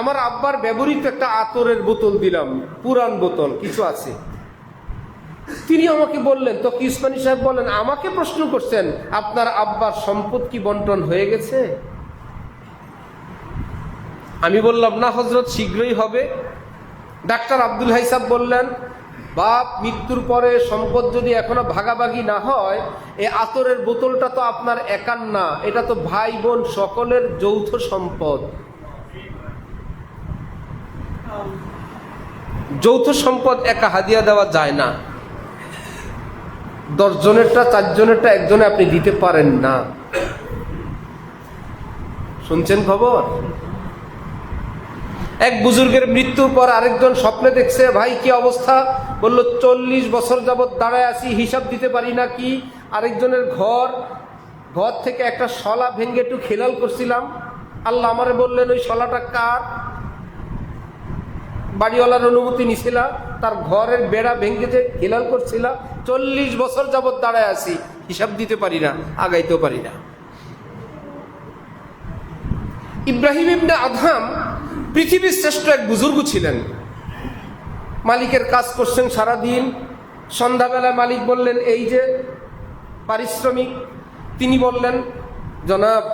আমার আব্বার ব্যবহৃত একটা আতরের বোতল দিলাম, পুরান বোতল কিছু আছে। তিনি আমাকে বললেন, তো কি উসমানী সাহেব বলেন, আমাকে প্রশ্ন করছেন আপনার আব্বার সম্পদ কি বন্টন হয়ে গেছে? আমি বললাম না হযরত, শীঘ্রই হবে। ডাক্তার আব্দুল হাই সাহেব বললেন, বাপ মৃত্যুর পরে সম্পদ যদি এখনো ভাগাভাগি না হয়, এই আতরের বোতলটা তো আপনার একার না, এটা তো ভাই বোন সকলের যৌথ সম্পদ। যৌথ সম্পদ একা হাদিয়া দেওয়া যায় না। 10 জনেরটা, 4 জনেরটা একজনে আপনি দিতে পারেন না। শুনছেন খবর? এক বুজুর্গের মৃত্যুর পর আরেকজন স্বপ্নে দেখছে, ভাই কি অবস্থা? বলল 40 বছর যাবৎ দাঁড়ায় আছি, হিসাব দিতে পারি না। কি? আরেকজনের ঘর থেকে একটা শলা ভেঙে একটু খেলাল করছিলাম, আল্লাহ আমারে বললেন ওই শলাটা কার? বাড়িওয়ালার অনুমতি নিছিলা, তার ঘরের বেড়া ভেঙে যে খেলাল করছিলা, 40 বছর যাবৎ দাঁড়ায় আছি, হিসাব দিতে পারি না, আগাইতেও পারি না। ইব্রাহিম ইবনে আদহাম পৃথিবীর শ্রেষ্ঠ এক বুজুর্গ ছিলেন। মালিকের কাজ করছেন সারাদিন, সন্ধ্যাবেলায় মালিক বললেন এই যে পারিশ্রমিক। তিনি বললেন জনাব,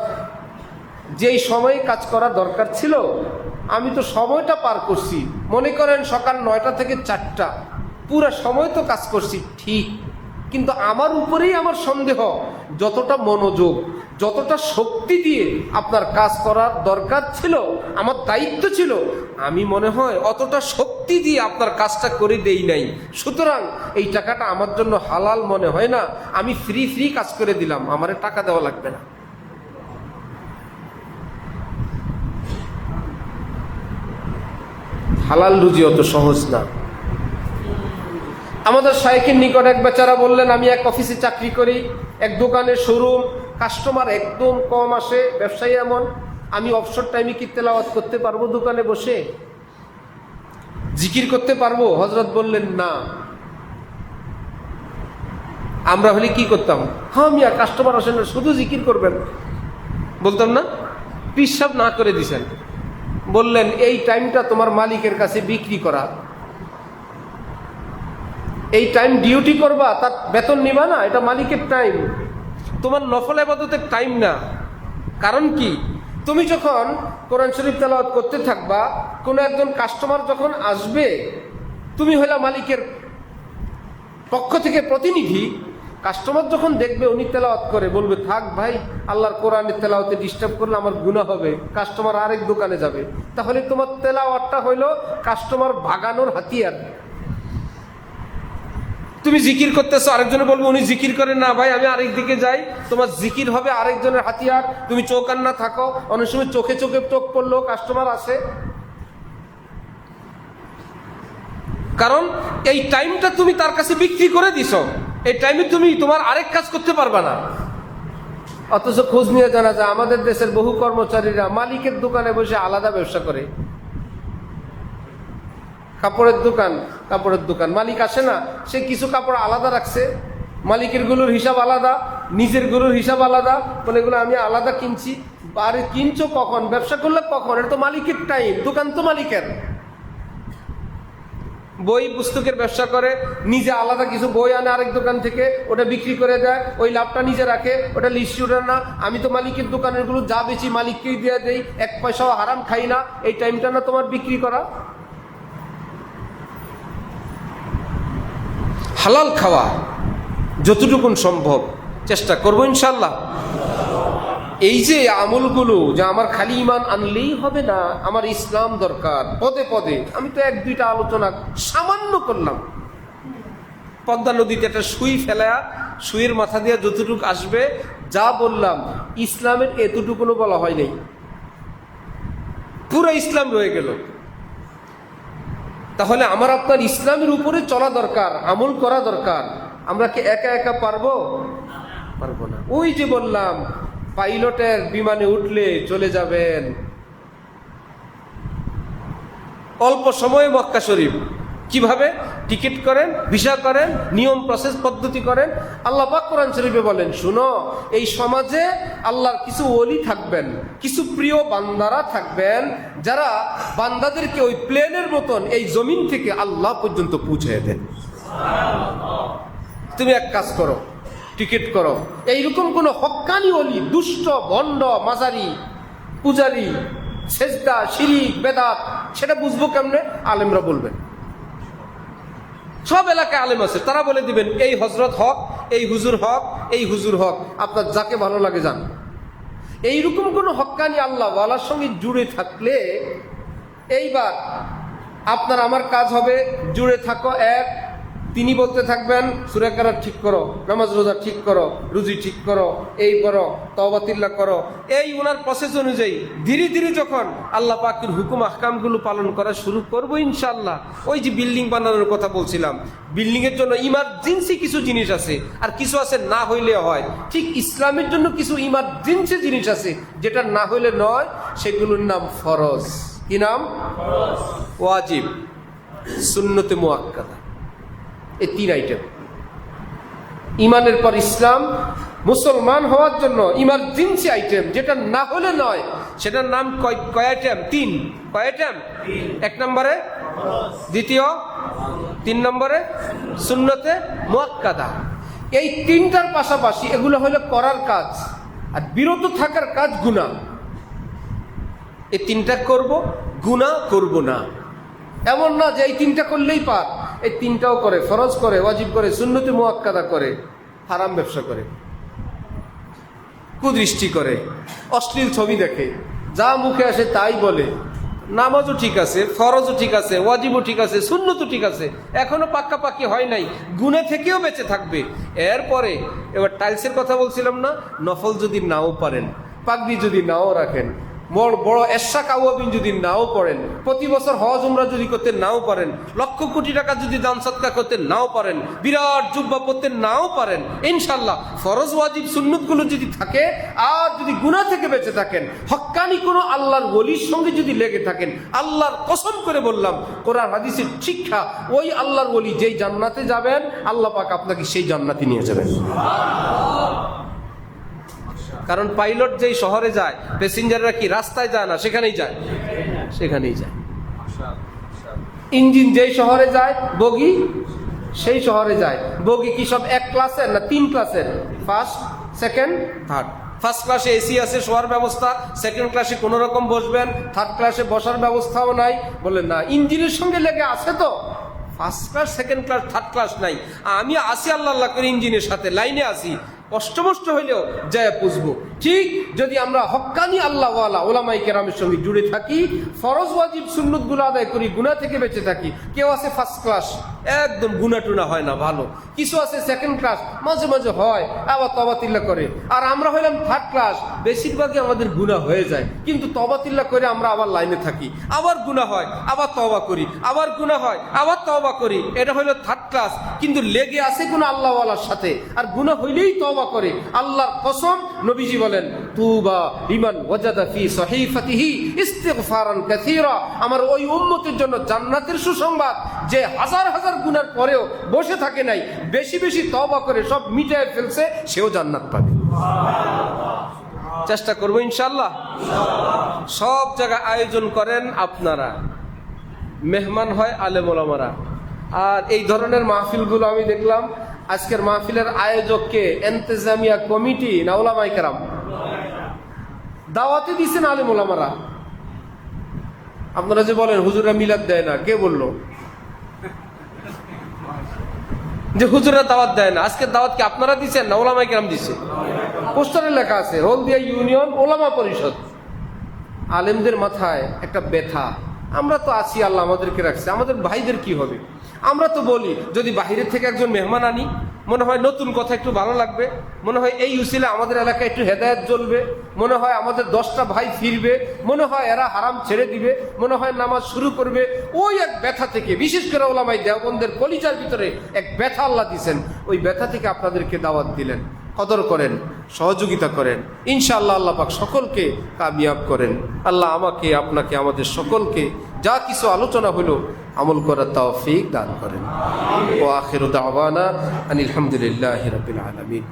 যেই সময়ে কাজ করা দরকার ছিল আমি তো সময়টা পার করছি, মনে করেন সকাল 9টা থেকে 4টা, পুরো সময় তো কাজ করছি ঠিক, কিন্তু আমার উপরেই আমার সন্দেহ, যতটা মনোযোগ যতটা শক্তি দিয়ে আপনার কাজ করার দরকার ছিল, আমার দায়িত্ব ছিল, আমি মনে হয় অতটা শক্তি দিয়ে আপনার কাজটা করে দেই নাই। সুতরাং এই টাকাটা আমার জন্য হালাল মনে হয় না, আমি ফ্রি কাজ করে দিলাম, আমারে টাকা দেওয়া লাগবে না। হালাল রুজি অত সহজ না। আমাদের শাইখের নিকট এক বেচারা বললেন, আমি এক অফিসে চাকরি করি, এক দোকানে শোরুম, কাস্টমার একদম কম আসে, ব্যবসায়ী এমন, আমি অবসর টাইমে কি তেলাওয়াত করতে পারবো দোকানে বসে, জিকির করতে পারবো? হযরত বললেন না। আমরা হলে কি করতাম? হ্যাঁ মিয়া, কাস্টমার আসেন না, শুধু জিকির করবেন, বলতাম না? পিসাব না করে দিছেন। বললেন এই টাইমটা তোমার মালিকের কাছে বিক্রি করা, এই টাইম ডিউটি করবা, তার বেতন নিবা না, এটা মালিকের টাইম, তোমার নফল ইবাদতের টাইম না। কারণ কি, তুমি যখন কোরআন শরীফ তেলাওয়াত করতে থাকবা, কোনো একজন কাস্টমার যখন আসবে, তুমি হইলা মালিকের পক্ষ থেকে প্রতিনিধি, কাস্টমার যখন দেখবে উনি তেলাওয়াত করে, বলবে থাক ভাই, আল্লাহর কোরআনের তেলাওয়াতে ডিস্টার্ব করলে আমার গুনাহ হবে, কাস্টমার আরেক দোকানে যাবে। তাহলে তোমার তেলাওয়াতটা হইল কাস্টমার ভাগানোর হাতিয়ার। তুমি জিকির করতেছো, আরেকজনে বলবো উনি জিকির করেন না, ভাই আমি আরেক দিকে যাই, তোমার জিকির হবে আরেকজনের হাতিয়ার। তুমি চৌকান্না থাকো, অনেক সময় চোখে চোখ পড়লো, কাস্টমার আসে, কারণ এই টাইমটা তুমি তার কাছে বিক্রি করে দিছো, এই টাইমে তুমি তোমার আরেক কাজ করতে পারবা না। অথচ খোঁজ নিয়ে জানা যায় আমাদের দেশের বহু কর্মচারীরা মালিকের দোকানে বসে আলাদা ব্যবসা করে। কাপড়ের দোকান, মালিক আসে না, সে কিছু কাপড় আলাদা রাখছে, মালিকের গুলোর হিসাব আলাদা, নিজের গুলোর হিসাব আলাদা, বলে এগুলো আমি আলাদা কিনছি। আরে কিনছো কখন, ব্যবসা করলে কখন? এটা তো মালিকের টাইম, দোকান তো মালিকের। বই পুস্তকের ব্যবসা করে, নিজে আলাদা কিছু বই আনে আরেক দোকান থেকে, ওটা বিক্রি করে দেয়, ওই লাভটা নিজে রাখে, ওটা লিস্টুডের না। আমি তো মালিকের দোকানের গুলো যা বেশি মালিককেই দিয়ে দেই, এক পয়সাও হারাম খাই না, এই টাইমটা না তোমার বিক্রি করা। হালাল খাওয়া যতটুকুন সম্ভব চেষ্টা করবো ইনশাল্লাহ। এই যে আমলগুলো, যে আমার খালি ইমান আনলেই হবে না, আমার ইসলাম দরকার, পদে পদে। আমি তো 1-2টা আলোচনা সামান্য করলাম। পদ্মা নদীতে একটা সুই ফেলা, সুইয়ের মাথা দিয়ে যতটুকু আসবে, যা বললাম ইসলামের এতটুকুনো বলা হয় নাই, পুরো ইসলাম রয়ে গেল। তাহলে আমার আপনার ইসলামের উপরে চলা দরকার, আমল করা দরকার। আমরা কি একা একা পারবো না। ওই যে বললাম, পাইলটের বিমানে উঠলে চলে যাবেন অল্প সময়ে মক্কা শরীফ। কিভাবে? টিকিট করেন, ভিসা করেন, নিয়ম প্রসেস পদ্ধতি করেন। আল্লাহ পাক কোরআন শরীফে বলেন, শুনো, এই সমাজে আল্লাহর কিছু ওলি থাকবেন, কিছু প্রিয় বান্দারা থাকবেন, যারা বান্দাদেরকে ওই প্লেনের মতন এই জমিন থেকে আল্লাহ পর্যন্ত পৌঁছে দেন। তুমি এক কাজ করো, টিকিট করো। এইরকম কোন হক্কানি ওলি, দুষ্ট ভণ্ড মাজারি পূজারি, সেজদা শিরিক বেদাত, সেটা বুঝবো কেমনে? আলেমরা বলবেন। সব এলাকায় আলেম আছে, তারা বলে দিবেন এই হজরত হক, এই হুজুর হক, এই হুজুর হক, আপনার যাকে ভালো লাগে যান। এইরকম কোন হক্কানি আল্লাহ ওয়ালার সঙ্গে জুড়ে থাকলে এইবার আপনার আমার কাজ হবে, জুড়ে থাকো এক। তিনি বলতে থাকবেন সূরা কেরাত ঠিক করো, নামাজ রোজা ঠিক করো, রুজি ঠিক করো, এই করো, তওবা তিল্লা করো। এই ওনার প্রসেস অনুযায়ী ধীরে ধীরে যখন আল্লাহ পাকের হুকুম আহকামগুলো পালন করা শুরু করবো ইনশাআল্লাহ, ওই যে বিল্ডিং বানানোর কথা বলছিলাম, বিল্ডিং এর জন্য ইমার্জেন্সি কিছু জিনিস আছে, আর কিছু আছে না হইলে হয়। ঠিক ইসলামের জন্য কিছু ইমার্জেন্সি জিনিস আছে, যেটা না হইলে নয়, সেগুলোর নাম ফরজ। কি নাম? ওয়াজিব, সুন্নতে মুআক্কাদা। এই 3 আইটেম। ইমানের পর ইসলাম, মুসলমান হওয়ার জন্য ইমার্জেন্সি আইটেম, যেটা না হলে নয়, সেটার নাম কয় আইটেম? 3। কয় আইটেম? 1 নম্বরে, দ্বিতীয়, 3 নম্বরে সুন্নতে মুআক্কাদা। এই 3টার পাশাপাশি এগুলো হলো করার কাজ। আর বিরত থাকার কাজ গুনাহ। এই তিনটা করব, গুনাহ করব না। এমন না যে এই তিনটা করলেই পার, এই তিনটাও করে, ফরজ করে, ওয়াজিব করে, সুন্নতে মুআক্কাদা করে, হারাম ব্যবসা করে, কুদৃষ্টি করে, অশ্লীল ছবি দেখে, যা মুখে আসে তাই বলে। নামাজও ঠিক আছে, ফরজও ঠিক আছে, ওয়াজিবও ঠিক আছে, সুন্নতও ঠিক আছে, এখনো পাক্কাপাক্কি হয় নাই, গুনাহ থেকেও বেঁচে থাকবে। এরপরে এবার টাইলসের কথা বলছিলাম না, নফল যদি নাও পারেন, পাগড়ি যদি নাও রাখেন, বড় বড় এশাক আওয়াবিন যদি নাও পড়েন, প্রতি বছর হজ উমরা যদি করতে নাও পারেন, লক্ষ কোটি টাকা যদি দান সদকা করতে নাও পারেন, বিরাট জুব্বা পরতে নাও পারেন, ইনশাল্লাহ ফরজ ওয়াজিব সুন্নতগুলো যদি থাকে আর যদি গুনাহ থেকে বেঁচে থাকেন, হক্কানি কোনো আল্লাহর ওলির সঙ্গে যদি লেগে থাকেন, আল্লাহর কসম করে বললাম, কোরআন হাদিসের শিক্ষা, ওই আল্লাহর ওলি যেই জান্নাতে যাবেন, আল্লাহ পাক আপনাকে সেই জান্নাতে নিয়ে যাবেন। কারণ পাইলট যেই শহরে যায়, প্যাসেঞ্জাররা কি রাস্তায় যায় না, সেখানেই যায়, সেখানেই যায়। ইঞ্জিন যেই শহরে যায়, বগি সেই শহরে যায়। বগি কি সব এক ক্লাসের না 3 ক্লাসের? First, second, third. ফার্স্ট ক্লাসে এসি আছে, শোয়ার ব্যবস্থা, সেকেন্ড ক্লাসে কোনো রকম বসবেন, থার্ড ক্লাসে বসার ব্যবস্থাও নাই। বললেন না, ইঞ্জিনের সঙ্গে লেগে আছে তো, first class, second class, third class নাই। আমি আসি আল্লাহ আল্লাহ করে ইঞ্জিনের সাথে লাইনে আসি, কষ্ট হইলেও যায় পুষবো। ঠিক যদি আমরা হক্কানি আল্লাহওয়ালা ওলামায়ে কেরামের সঙ্গে জুড়ে থাকি, ফরজ ওয়াজিব সুন্নতগুলো আদায় করি, গুনাহ থেকে বেঁচে থাকি। কেউ আছে ফার্স্ট ক্লাস, একদম গুনাহ টুনা হয় না, ভালো। কিছু আছে সেকেন্ড ক্লাস, মাঝে মাঝে হয়, আবার তওবাতিল্লাহ করে। আর আমরা হইলাম থার্ড ক্লাস, বেশিরভাগই আমাদের গুনাহ হয়ে যায়, কিন্তু তওবাতিল্লাহ করে আমরা আবার লাইনে থাকি। আবার গুনাহ হয়, আবার তওবা করি, আবার গুনাহ হয়, আবার তওবা করি। এটা হইলো থার্ড ক্লাস, কিন্তু লেগে আছে কোনো আল্লাহওয়ালার সাথে, আর গুনাহ হইলেই তওবা করে। আল্লাহর কসম, নবীজি বলেন, তুবা লিমান ওয়াজাদা ফি সহিফাতিহি ইস্তিগফারান কাসীরা। আমার ওই উম্মতের জন্য জান্নাতের সুসংবাদ, যে হাজার হাজার গুনার পরেও বসে থাকে নাই, বেশি বেশি তওবা করে সব মিটায় ফেলছে, সেও জান্নাত পাবে। চেষ্টা করব ইনশাআল্লাহ। সব জায়গায় আয়োজন করেন আপনারা, মেহমান হয় আলেম ওলামারা। আর এই ধরনের মাহফিলগুলো আমি দেখলাম, আজকের মাহফিলের আয়োজককে ইন্তেজামিয়া কমিটি না ওলামায়ে কেরাম? দাওয়াতে দিচ্ছেন আলেম ওলামারা। আপনারা যে বলেন হুজুররা মিলাদ দেয় না, কে বলল যে হুজুররা দাওয়াত দেয় না? আজকের দাওয়াত কি আপনারা দিচ্ছেন না ওলামায়ে কেরাম দিচ্ছে? পোস্টারে লেখা আছে হলদিয়া ইউনিয়ন ওলামা পরিষদ। আলেমদের মাথায় একটা ব্যথা, আমরা তো আছি, আল্লাহ আমাদেরকে রাখছে, আমাদের ভাইদের কি হবে? আমরা তো বলি যদি বাহিরের থেকে একজন মেহমান আনি, মনে হয় নতুন কথা একটু ভালো লাগবে, মনে হয় এই উসিলে আমাদের এলাকায় একটু হেদায়েত জ্বলবে, মনে হয় আমাদের 10টা ভাই ফিরবে, মনে হয় এরা হারাম ছেড়ে দিবে, মনে হয় নামাজ শুরু করবে। ওই এক ব্যথা থেকে, বিশেষ করে ওলামায়ে দেওবন্দের কলিজার ভিতরে এক ব্যথা আল্লাহ দিয়েছেন, ওই ব্যথা থেকে আপনাদেরকে দাওয়াত দিলেন। কদর করেন, সহযোগিতা করেন, ইনশাআল্লাহ আল্লাহ পাক সকলকে কামিয়াব করেন। আল্লাহ আমাকে, আপনাকে, আমাদের সকলকে যা কিছু আলোচনা হলো আমল করার তৌফিক দান করেন। ওয়া আখিরু দাওয়ানা আনিল হামদুলিল্লাহি রাব্বিল আলামিন।